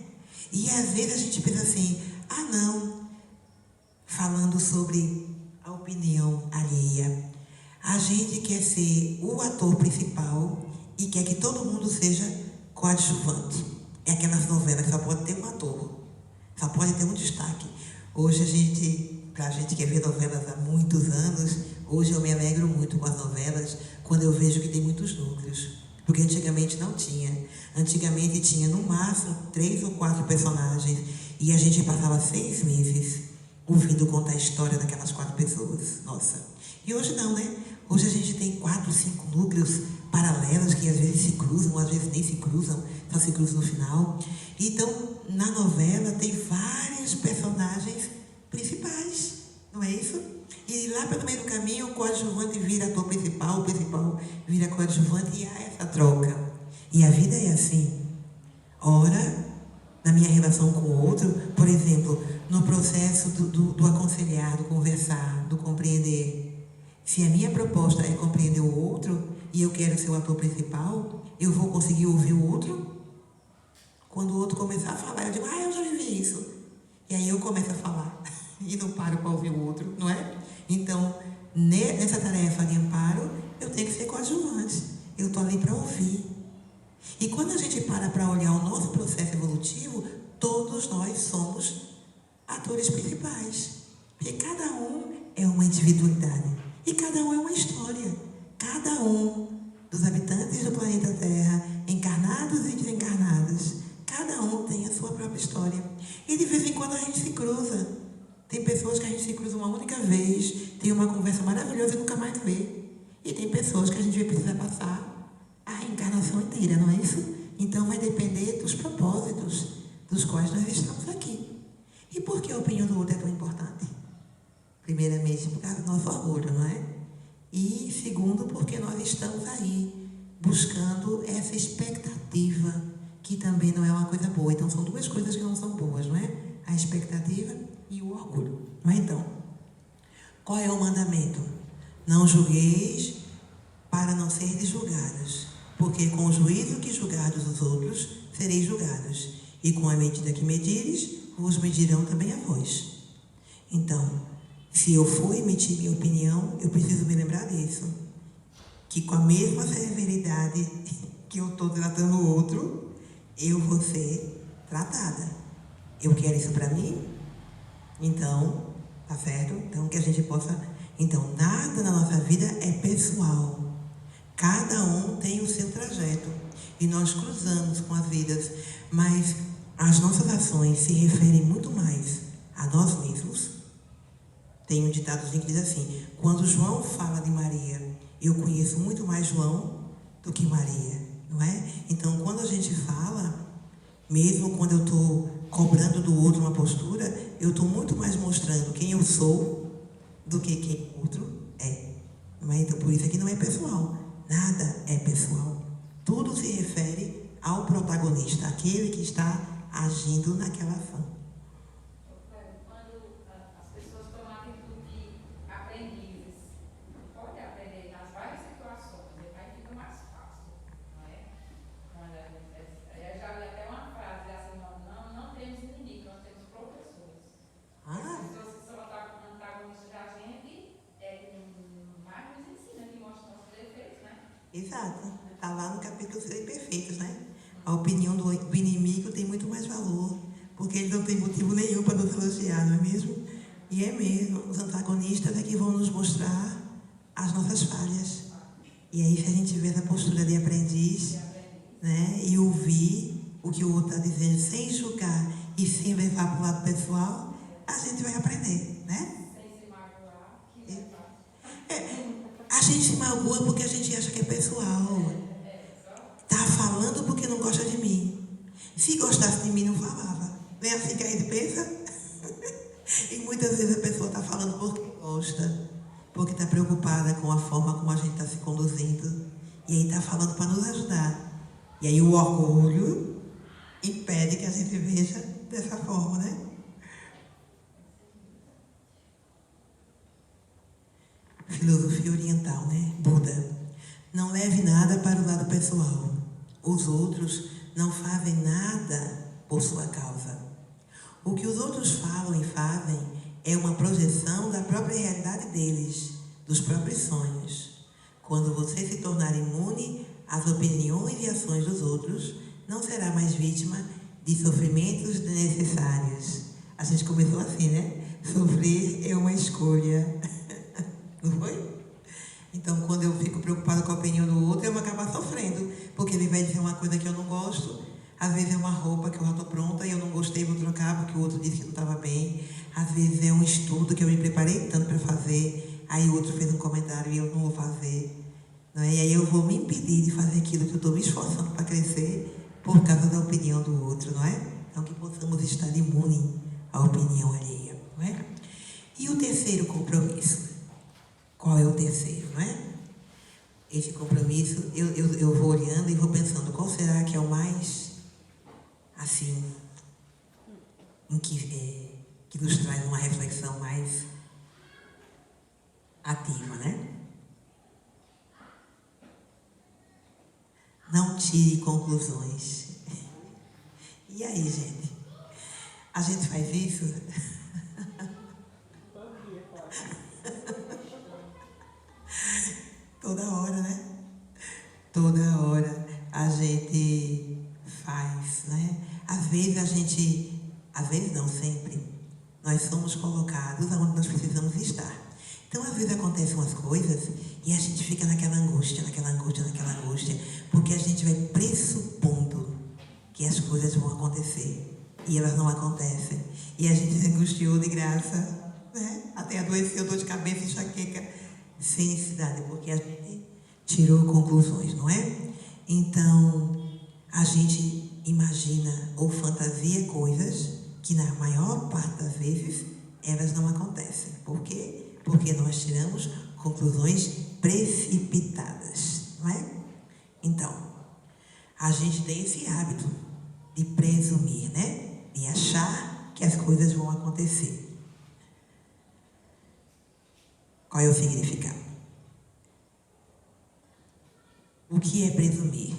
E às vezes a gente pensa assim, não, falando sobre a opinião alheia, a gente quer ser o ator principal e quer que todo mundo seja coadjuvante. É aquelas novelas que só pode ter um ator, só pode ter um destaque. Hoje pra gente que vê novelas há muitos anos, hoje eu me alegro muito com as novelas quando eu vejo que tem muitos núcleos. Porque antigamente não tinha. Antigamente tinha no máximo 3 ou 4 personagens e a gente passava 6 meses ouvindo contar a história daquelas 4 pessoas. Nossa. E hoje não, né? Hoje a gente tem 4, 5 núcleos paralelos que às vezes se cruzam, às vezes nem se cruzam, só se cruzam no final. Então, na novela tem vários personagens principais, não é isso? E lá pelo meio do caminho, o coadjuvante vira ator principal, o principal vira coadjuvante e há essa troca. E a vida é assim. Ora, na minha relação com o outro, por exemplo, no processo do aconselhar, do conversar, do compreender. Se a minha proposta é compreender o outro e eu quero ser o ator principal, eu vou conseguir ouvir o outro? Quando o outro começar a falar, eu digo, eu já vivi isso. E aí eu começo a falar e não paro para ouvir o outro, não é? Então, nessa tarefa de amparo, eu tenho que ser coadjuvante. Eu estou ali para ouvir. E quando a gente para olhar o nosso processo evolutivo, todos nós somos atores principais. Porque cada um é uma individualidade. E cada um é uma história. Cada um dos habitantes do planeta Terra, encarnados e desencarnados, cada um tem a sua própria história. E de vez em quando a gente se cruza. Tem pessoas que a gente se cruza uma única vez, tem uma conversa maravilhosa e nunca mais vê. E tem pessoas que a gente vai precisar passar a reencarnação inteira, não é isso? Então vai depender dos propósitos dos quais nós estamos aqui. E por que a opinião do outro é tão importante? Primeiramente, por causa do nosso orgulho, não é? E segundo, porque nós estamos aí buscando essa expectativa, que também não é uma coisa boa. Então são 2 coisas que não são boas, não é? A expectativa e o orgulho. Mas então, qual é o mandamento? Não julgueis para não serdes julgados, porque com o juízo que julgardes os outros, sereis julgados, e com a medida que medires, vos medirão também a vós. Então, se eu for emitir minha opinião, eu preciso me lembrar disso, que com a mesma severidade que eu estou tratando o outro, eu vou ser tratada. Eu quero isso para mim? Então, tá certo? Então, que a gente possa... Então, nada na nossa vida é pessoal. Cada um tem o seu trajeto. E nós cruzamos com as vidas. Mas as nossas ações se referem muito mais a nós mesmos. Tem um ditadozinho que diz assim: quando João fala de Maria, eu conheço muito mais João do que Maria. Não é? Então, quando a gente fala, mesmo quando eu estou cobrando do outro uma postura, eu estou muito mais mostrando quem eu sou do que quem o outro é. Não é? Então, por isso aqui não é pessoal. Nada é pessoal. Tudo se refere ao protagonista, aquele que está agindo naquela ação. Quando as pessoas tomam a atitude de aprendizes, pode aprender nas várias situações, aí fica mais fácil, não é? Eu já li até uma frase assim, não temos inimigos, nós temos professores. As pessoas que são antagonistas da gente, mais nos ensina, que mostram nossos defeitos, né? Exato. Está lá no capítulo 6 Perfeitos, né? A opinião do inimigo tem muito mais valor, porque ele não tem motivo nenhum para nos elogiar, não é mesmo? E é mesmo. Os antagonistas é que vão nos mostrar as nossas falhas. E aí, se a gente tiver essa postura de aprendiz, né? E ouvir o que o outro está dizendo, sem julgar e sem levar para o lado pessoal, a gente vai aprender, né? Sem se magoar, A gente se magoa porque a gente acha que é pessoal. Tá falando porque não gosta de Se gostasse de mim, não falava. Não é assim que a gente pensa? E muitas vezes a pessoa está falando porque gosta, porque está preocupada com a forma como a gente está se conduzindo. E aí está falando para nos ajudar. E aí o orgulho impede que a gente veja dessa forma, né? Filosofia oriental, né? Buda. Não leve nada para o lado pessoal. Os outros não fazem nada por sua causa. O que os outros falam e fazem é uma projeção da própria realidade deles, dos próprios sonhos. Quando você se tornar imune às opiniões e ações dos outros, não será mais vítima de sofrimentos desnecessários. A gente começou assim, né? Sofrer é uma escolha. Não foi? Então, quando eu fico preocupada com a opinião do outro, eu vou acabar sofrendo. Porque ele vai dizer uma coisa que eu não gosto. Às vezes é uma roupa que eu já estou pronta e eu não gostei, vou trocar porque o outro disse que não estava bem. Às vezes é um estudo que eu me preparei tanto para fazer, aí o outro fez um comentário e eu não vou fazer. Não é? E aí eu vou me impedir de fazer aquilo que eu estou me esforçando para crescer por causa da opinião do outro, não é? Então, que possamos estar imune à opinião alheia, não é? E o terceiro compromisso? Qual é o terceiro, não é? Esse compromisso, eu vou olhando e vou pensando, qual será que é o mais, assim, que nos traz uma reflexão mais ativa, né? Não tire conclusões. E aí, gente? A gente faz isso? Toda hora, né? Toda hora a gente faz, né? Às vezes não, sempre, nós somos colocados onde nós precisamos estar. Então, às vezes acontecem umas coisas e a gente fica naquela angústia, porque a gente vai pressupondo que as coisas vão acontecer e elas não acontecem. E a gente se angustiou de graça, né? Até adoeceu, dor de cabeça, enxaqueca, sem necessidade, porque a gente tirou conclusões, não é? Então, a gente imagina ou fantasia coisas que, na maior parte das vezes, elas não acontecem. Por quê? Porque nós tiramos conclusões precipitadas, não é? Então, a gente tem esse hábito de presumir, né? De achar que as coisas vão acontecer. Qual é o significado? O que é presumir?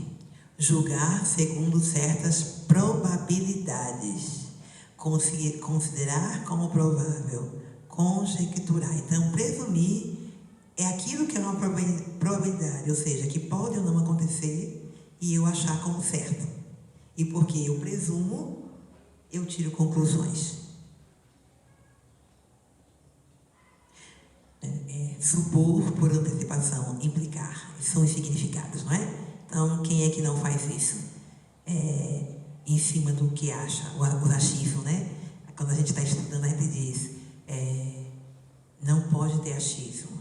Julgar segundo certas probabilidades. Considerar como provável. Conjecturar. Então, presumir é aquilo que é uma probabilidade, ou seja, que pode ou não acontecer e eu achar como certo. E porque eu presumo, eu tiro conclusões. Supor por antecipação, implicar, são os significados, não é? Então, quem é que não faz isso? Em cima do que acha, o achismo, né? Quando a gente está estudando, a gente diz, não pode ter achismo.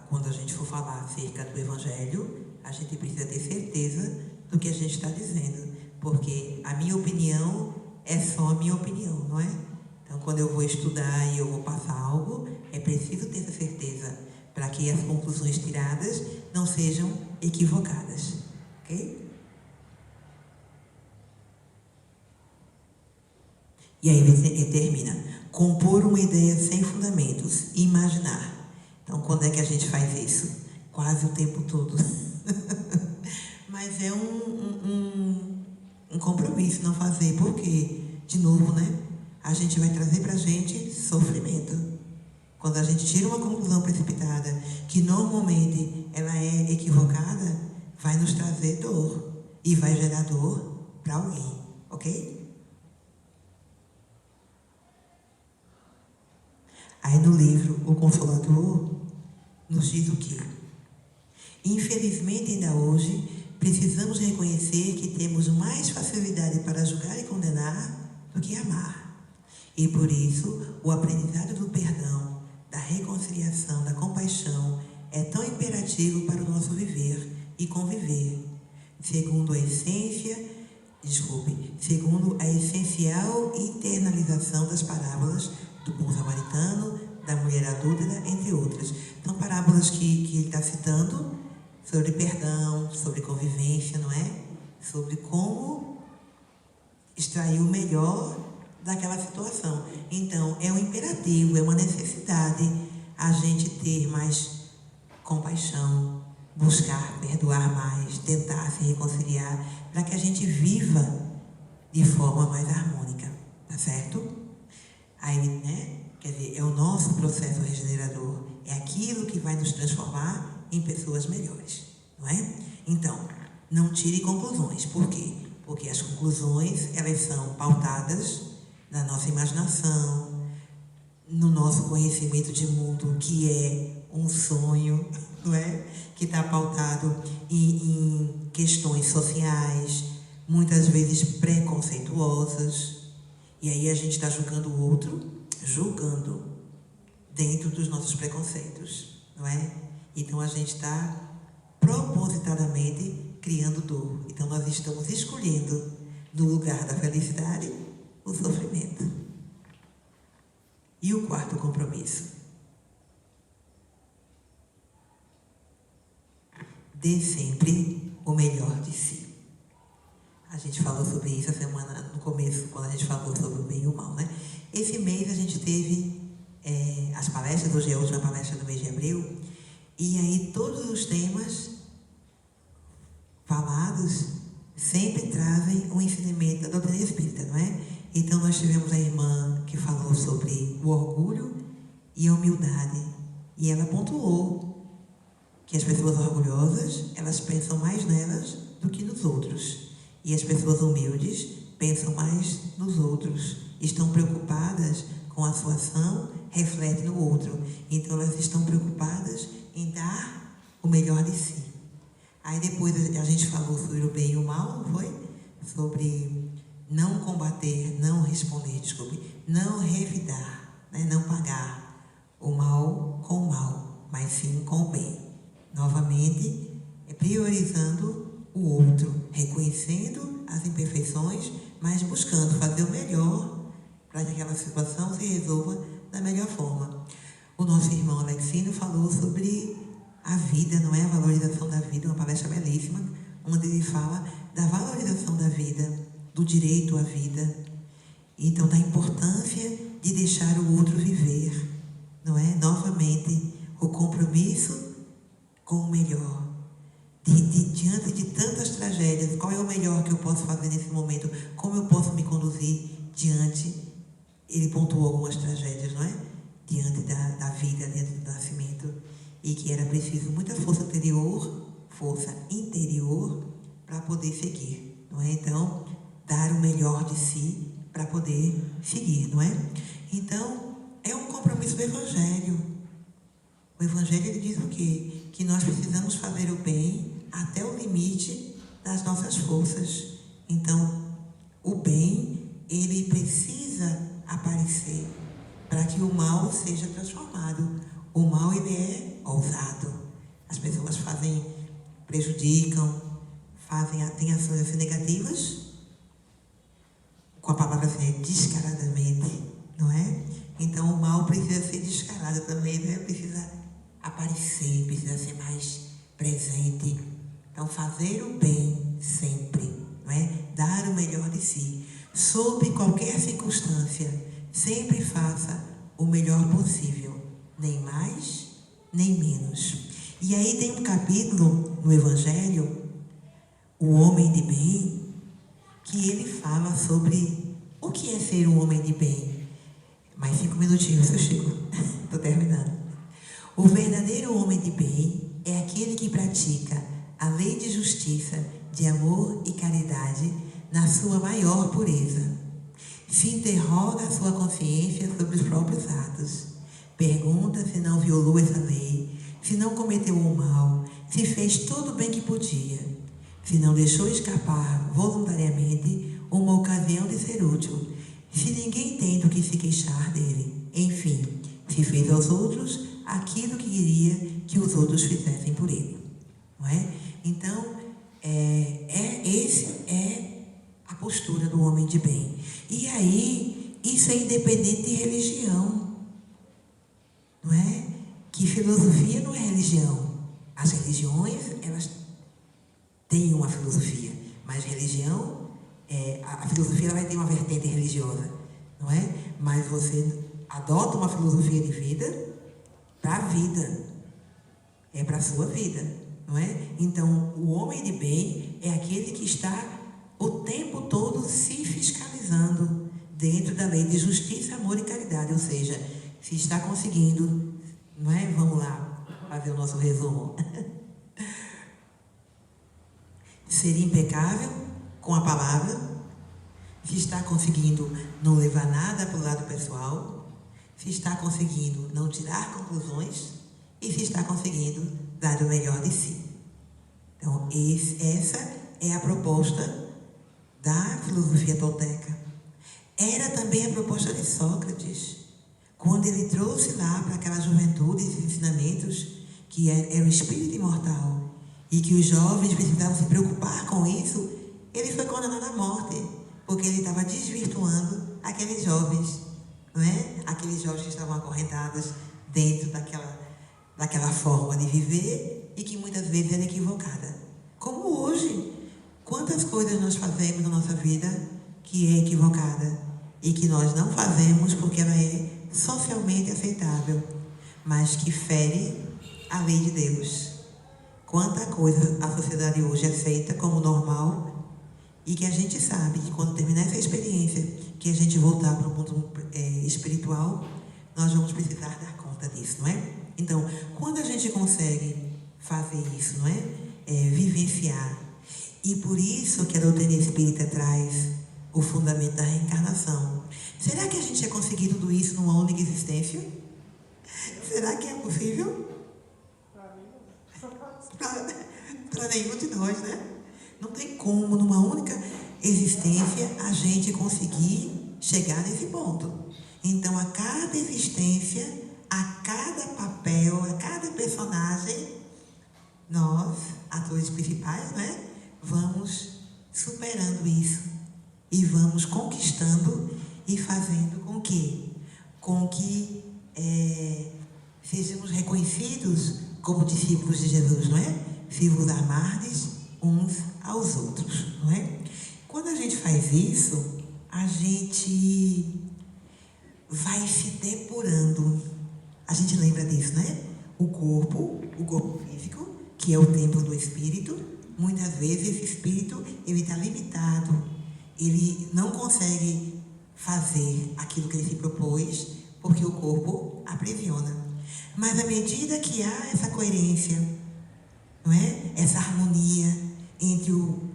Quando a gente for falar acerca do Evangelho, a gente precisa ter certeza do que a gente está dizendo, porque a minha opinião é só a minha opinião, não é? Então, quando eu vou estudar e eu vou passar algo, é preciso ter essa certeza para que as conclusões tiradas não sejam equivocadas, ok? E aí ele termina, compor uma ideia sem fundamentos, imaginar. Então, quando é que a gente faz isso? Quase o tempo todo. Mas é um compromisso não fazer, porque, de novo, né? A gente vai trazer para a gente sofrimento. Quando a gente tira uma conclusão precipitada, que normalmente ela é equivocada, vai nos trazer dor. E vai gerar dor para alguém, ok? Aí no livro, o Consolador nos diz o quê? Infelizmente, ainda hoje, precisamos reconhecer que temos mais facilidade para julgar e condenar do que amar. E por isso, o aprendizado do perdão, da reconciliação, da compaixão é tão imperativo para o nosso viver e conviver, segundo a essência segundo a essencial internalização das parábolas do bom samaritano, da mulher adúltera, entre outras. São parábolas que ele está citando sobre perdão, sobre convivência, não é? Sobre como extrair o melhor daquela situação. Então, é um imperativo, é uma necessidade a gente ter mais compaixão, buscar perdoar mais, tentar se reconciliar, para que a gente viva de forma mais harmônica, tá certo? Aí, né? Quer dizer, é o nosso processo regenerador, é aquilo que vai nos transformar em pessoas melhores, não é? Então, não tire conclusões. Por quê? Porque as conclusões, elas são pautadas na nossa imaginação, no nosso conhecimento de mundo, que é um sonho, não é? Que está pautado em questões sociais, muitas vezes preconceituosas, e aí a gente está julgando o outro, julgando dentro dos nossos preconceitos, não é? Então a gente está propositadamente criando dor. Então nós estamos escolhendo, no lugar da felicidade, o sofrimento. E o quarto compromisso: dê sempre o melhor de si. A gente falou sobre isso a semana, no começo, quando a gente falou sobre o bem e o mal, né? Esse mês a gente teve as palestras, hoje é a última palestra do mês de abril, e aí todos os temas falados sempre trazem um ensinamento da doutrina espírita, não é? Então nós tivemos a irmã que falou sobre o orgulho e a humildade, e ela pontuou que as pessoas orgulhosas, elas pensam mais nelas do que nos outros, e as pessoas humildes pensam mais nos outros, estão preocupadas com a sua ação, refletem no outro, então elas estão preocupadas em dar o melhor de si. Aí depois a gente falou sobre o bem e o mal, não foi? Sobre não combater, não responder, não revidar, né? Não pagar o mal com o mal, mas sim com o bem. Novamente, priorizando o outro, reconhecendo as imperfeições, mas buscando fazer o melhor para que aquela situação se resolva da melhor forma. O nosso irmão Alexino falou sobre a vida, não é? A valorização da vida, uma palestra belíssima, onde ele fala da valorização da vida, do direito à vida, então da importância de deixar o outro viver, não é? Novamente, o compromisso com o melhor. Diante de tantas tragédias, qual é o melhor que eu posso fazer nesse momento? Como eu posso me conduzir diante? Ele pontuou algumas tragédias, não é? Diante da vida, diante do nascimento, e que era preciso muita força interior para poder seguir, não é? Então, dar o melhor de si para poder seguir, não é? Então, é um compromisso do Evangelho. O Evangelho, ele diz o quê? Que nós precisamos fazer o bem até o limite das nossas forças. Então, o bem, ele precisa aparecer para que o mal seja transformado. O mal, ele é ousado. As pessoas prejudicam, têm ações assim negativas, com a palavra assim, descaradamente, não é? Então, o mal precisa ser descarado também, né? Precisa aparecer, precisa ser mais presente. Então, fazer o bem sempre, não é? Dar o melhor de si. Sob qualquer circunstância, sempre faça o melhor possível, nem mais, nem menos. E aí tem um capítulo no Evangelho, o homem de bem, que ele fala sobre o que é ser um homem de bem. Mais 5 minutinhos, eu chego. Estou terminando. O verdadeiro homem de bem é aquele que pratica a lei de justiça, de amor e caridade na sua maior pureza. Se interroga a sua consciência sobre os próprios atos. Pergunta se não violou essa lei, se não cometeu o mal, se fez todo o bem que podia, se não deixou escapar voluntariamente uma ocasião de ser útil, se ninguém tem do que se queixar dele, enfim, se fez aos outros aquilo que queria que os outros fizessem por ele, não é? Então, esse é a homem de bem. E aí, isso é independente de religião, não é? Que filosofia não é religião. As religiões, elas têm uma filosofia, mas religião, a filosofia ela vai ter uma vertente religiosa, não é? Mas você adota uma filosofia de vida para a vida, é para a sua vida, não é? Então, o homem de bem é aquele que está o tempo todo se fiscalizando dentro da lei de justiça, amor e caridade, ou seja, se está conseguindo, não é? Vamos lá fazer o nosso resumo. Ser impecável com a palavra, se está conseguindo não levar nada para o lado pessoal, se está conseguindo não tirar conclusões e se está conseguindo dar o melhor de si. Então, essa é a proposta da filosofia tolteca. Era também a proposta de Sócrates, quando ele trouxe lá para aquela juventude esses ensinamentos que era o espírito imortal e que os jovens precisavam se preocupar com isso. Ele foi condenado à morte, porque ele estava desvirtuando aqueles jovens, não é? Aqueles jovens que estavam acorrentados dentro daquela forma de viver e que muitas vezes era equivocada. Como hoje, quantas coisas nós fazemos na nossa vida que é equivocada e que nós não fazemos porque ela é socialmente aceitável, mas que fere a lei de Deus. Quanta coisa a sociedade hoje aceita como normal e que a gente sabe que quando terminar essa experiência, que a gente voltar para o mundo espiritual, nós vamos precisar dar conta disso, não é? Então, quando a gente consegue fazer isso, não é? Vivenciar. E por isso que a doutrina espírita traz o fundamento da reencarnação. Será que a gente ia conseguir tudo isso numa única existência? Será que é possível? Para nenhum de nós, né? Não tem como, numa única existência, a gente conseguir chegar nesse ponto. Então, a cada existência, a cada papel, a cada personagem, nós, atores principais, né? Vamos superando isso e vamos conquistando e fazendo com que sejamos reconhecidos como discípulos de Jesus, não é? Se vos amardes uns aos outros, não é? Quando a gente faz isso, a gente vai se depurando. A gente lembra disso, né? O corpo físico, que é o templo do espírito, muitas vezes esse espírito, ele está limitado, ele não consegue fazer aquilo que ele se propôs, porque o corpo aprisiona. Mas à medida que há essa coerência, não é? Essa harmonia entre o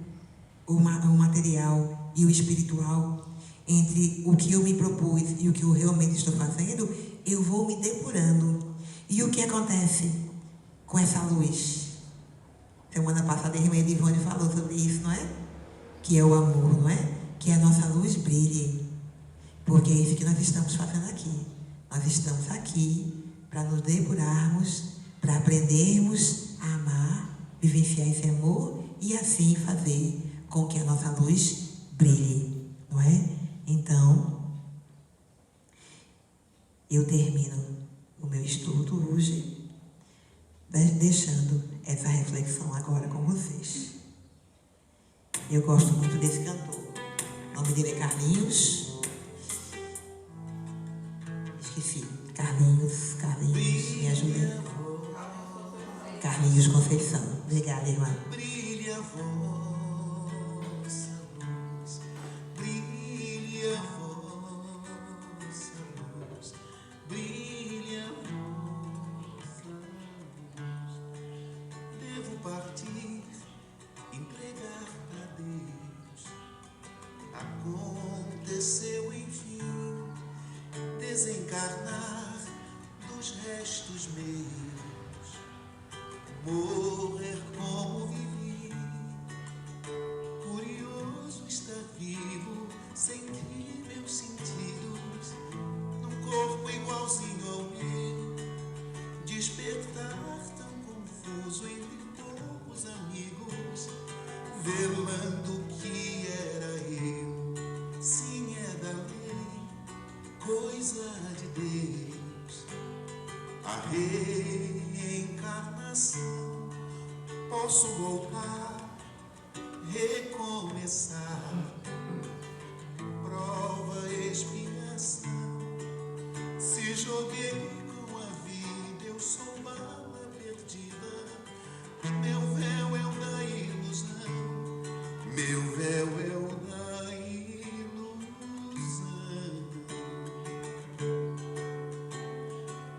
material e o espiritual, entre o que eu me propus e o que eu realmente estou fazendo, eu vou me depurando. E o que acontece com essa luz? Semana passada a irmã Edivone falou sobre isso, não é? Que é o amor, não é? Que a nossa luz brilhe. Porque é isso que nós estamos fazendo aqui. Nós estamos aqui para nos depurarmos, para aprendermos a amar, vivenciar esse amor e assim fazer com que a nossa luz brilhe, não é? Então, eu termino o meu estudo hoje deixando essa reflexão agora com vocês. Eu gosto muito desse cantor. O nome dele é Carlinhos. Esqueci. Carlinhos, me ajuda. Carlinhos Conceição. Obrigada, irmã. Brilha a vossa luz, brilha a vossa luz, brilha a vossa luz. Devo partir, entregar a Deus. Aconteceu enfim, desencarnar dos restos meus, morrer como vivi. Curioso estar vivo, sem que meus sentidos, num corpo igualzinho ao meu, despertar tão confuso entre poucos amigos, velando que era eu, coisa de Deus. A reencarnação, posso voltar, recomeçar. Prova, expiação, se joguei com a vida, eu sou bala perdida. Meu véu é o da ilusão, meu véu é o da ilusão.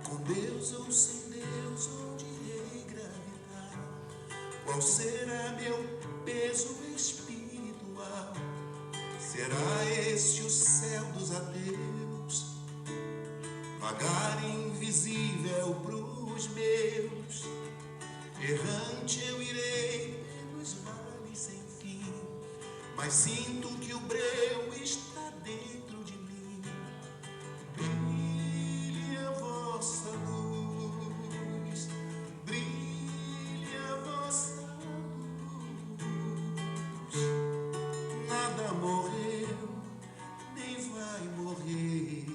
Com Deus ou sem Deus, onde irei gravitar? Qual será meu peso espiritual? Será este o céu dos ateus, vagar invisível pros meus? Errante eu irei pelos vales sem fim, mas sinto que o breu está dentro de mim. Brilhe a vossa luz, brilhe a vossa luz. Nada morreu, nem vai morrer.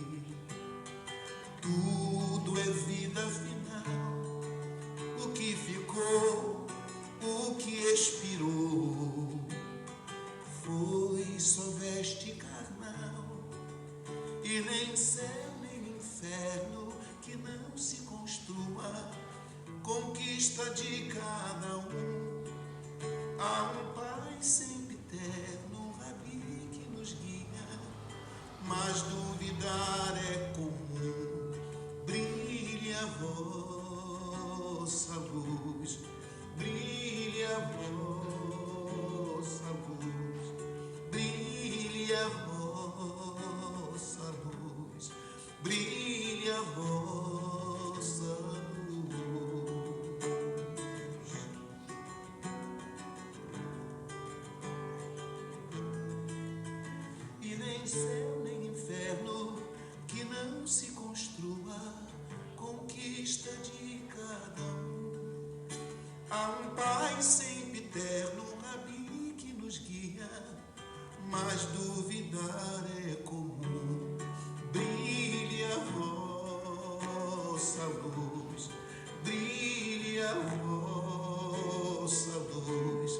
Tudo é vida final. O que ficou, o que expirou, foi só veste carnal. E nem céu nem inferno que não se construa, conquista de cada um. Há um Pai sempre eterno, um Rabi que nos guia, mas duvidar é comum. Brilhe a vossa luz, brilhe a vossa luz, brilhe a vossa luz, brilhe a vossa luz. E nem céu nem inferno que não se construa, conquista de cada um. Há um Pai sempre eterno, um Rabi que nos guia, mas duvidar é comum. Brilhe a vossa luz, brilhe a vossa luz,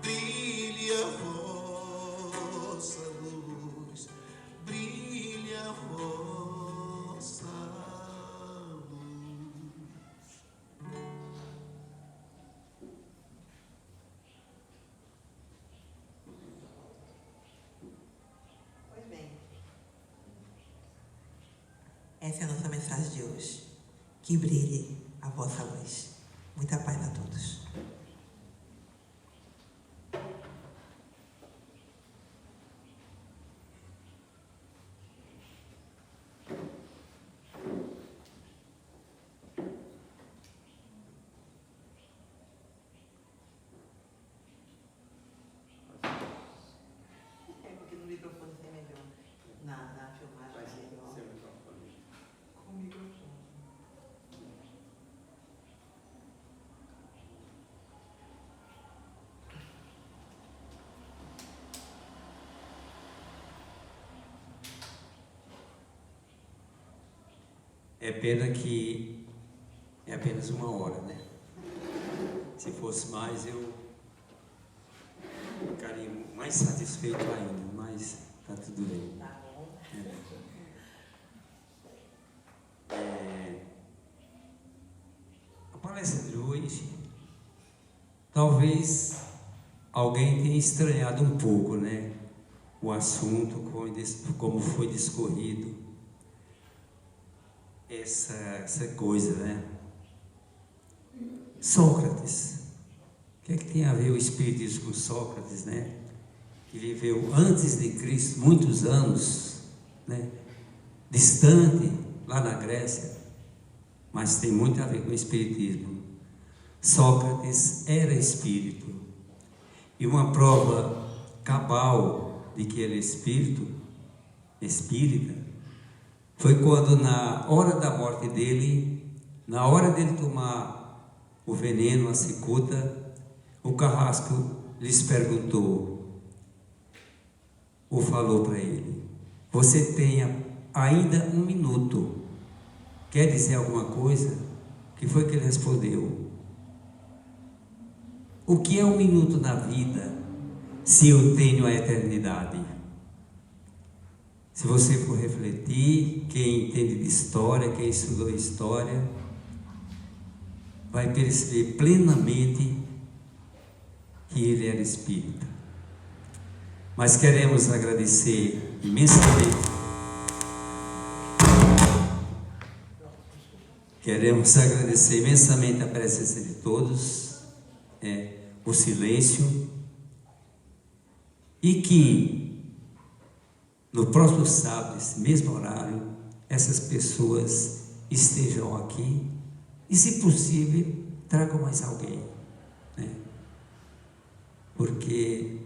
brilhe a vossa luz, brilhe a vossa luz. Pois bem, essa é a nossa mensagem de hoje. Que brilhe a vossa luz. Muita paz a todos. É porque no microfone é melhor. Na filmagem é melhor. Com o microfone. É pena que é apenas 1 hora, né? Se fosse mais, eu ficaria mais satisfeito ainda, mas tá tudo bem. Tá bom. A palestra de hoje, talvez alguém tenha estranhado um pouco, né? O assunto, como foi discorrido, essa coisa, né? Sócrates. O que é que tem a ver o Espiritismo com Sócrates, né? Que viveu antes de Cristo, muitos anos, né? Distante, lá na Grécia, mas tem muito a ver com o Espiritismo. Sócrates era espírito, e uma prova cabal de que ele é espírita, foi quando na hora da morte dele, na hora dele tomar o veneno, a cicuta, o carrasco lhes perguntou, ou falou para ele: você tem ainda 1 minuto. Quer dizer alguma coisa? O que foi que ele respondeu? O que é 1 minuto na vida se eu tenho a eternidade? Se você for refletir, quem entende de história, quem estudou história, vai perceber plenamente que ele era espírita. Mas queremos agradecer imensamente. Queremos agradecer imensamente a presença de todos, o silêncio, e que no próximo sábado, nesse mesmo horário, essas pessoas estejam aqui e, se possível, tragam mais alguém, né? Porque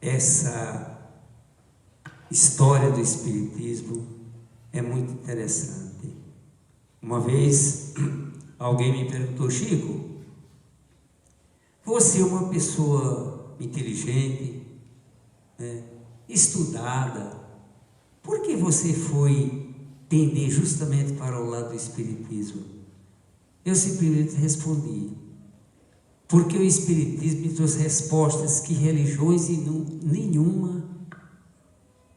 essa história do Espiritismo é muito interessante. Uma vez alguém me perguntou: Chico, você é uma pessoa inteligente, né, estudada, por que você foi tender justamente para o lado do Espiritismo? Eu simplesmente respondi: porque o Espiritismo me trouxe respostas que religiões nenhuma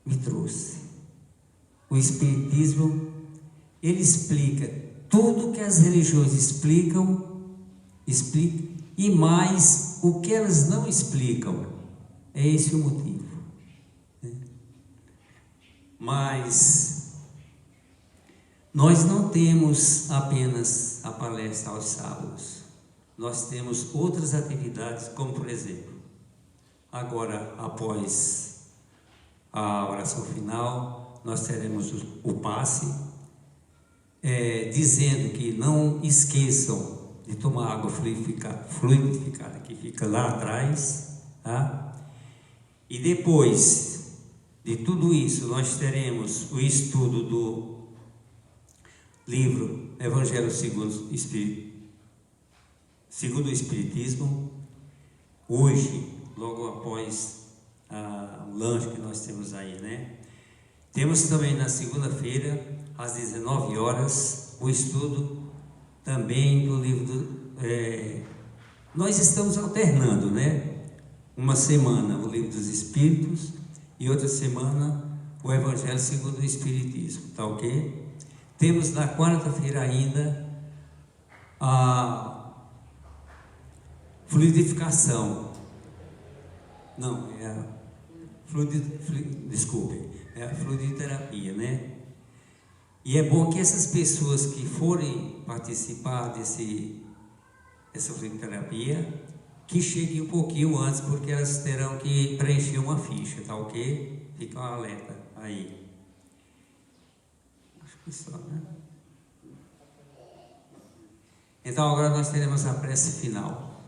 me trouxe. O Espiritismo, ele explica tudo que as religiões explicam, e mais o que elas não explicam. É esse o motivo, né? Mas nós não temos apenas a palestra aos sábados. Nós temos outras atividades, como por exemplo, agora após a oração final, nós teremos o passe, dizendo que não esqueçam de tomar água fluidificada, que fica lá atrás, tá? E depois de tudo isso, nós teremos o estudo do livro Evangelho segundo o Espiritismo. Hoje, logo após o lanche que nós temos aí, né? Temos também na segunda-feira, às 19 horas, o estudo também do livro nós estamos alternando, né? Uma semana o livro dos Espíritos e outra semana o Evangelho segundo o Espiritismo, tá ok? Temos na quarta-feira ainda a fluidificação. Não, é a é a fluidoterapia, né? E é bom que essas pessoas que forem participar dessa fluidoterapia, que cheguem um pouquinho antes, porque elas terão que preencher uma ficha, tá ok? Fica um alerta aí. Acho que só, né? Então agora nós teremos a prece final.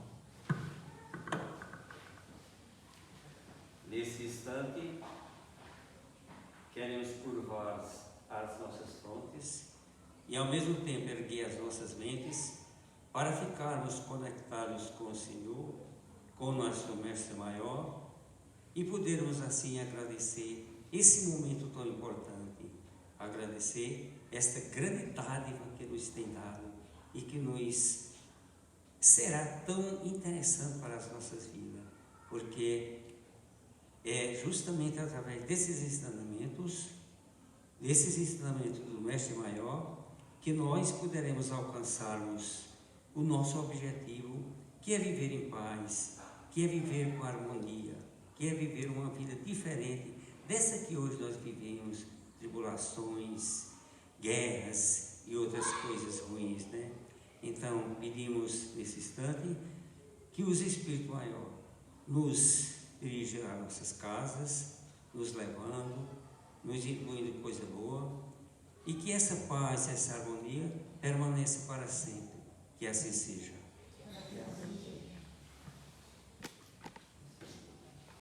Nesse instante, queremos curvar as nossas frontes e ao mesmo tempo erguer as nossas mentes para ficarmos conectados com o Senhor, com o nosso Mestre Maior, e podermos assim agradecer esse momento tão importante, agradecer esta grande dádiva que nos tem dado e que nos será tão interessante para as nossas vidas, porque é justamente através desses ensinamentos do Mestre Maior, que nós poderemos alcançarmos o nosso objetivo, que é viver em paz, que é viver com harmonia, que é viver uma vida diferente dessa que hoje nós vivemos, tribulações, guerras e outras coisas ruins, né? Então, pedimos nesse instante que os Espíritos Maior nos dirijam às nossas casas, nos levando, nos incluindo coisa boa, e que essa paz, essa harmonia permaneça para sempre. Que assim seja.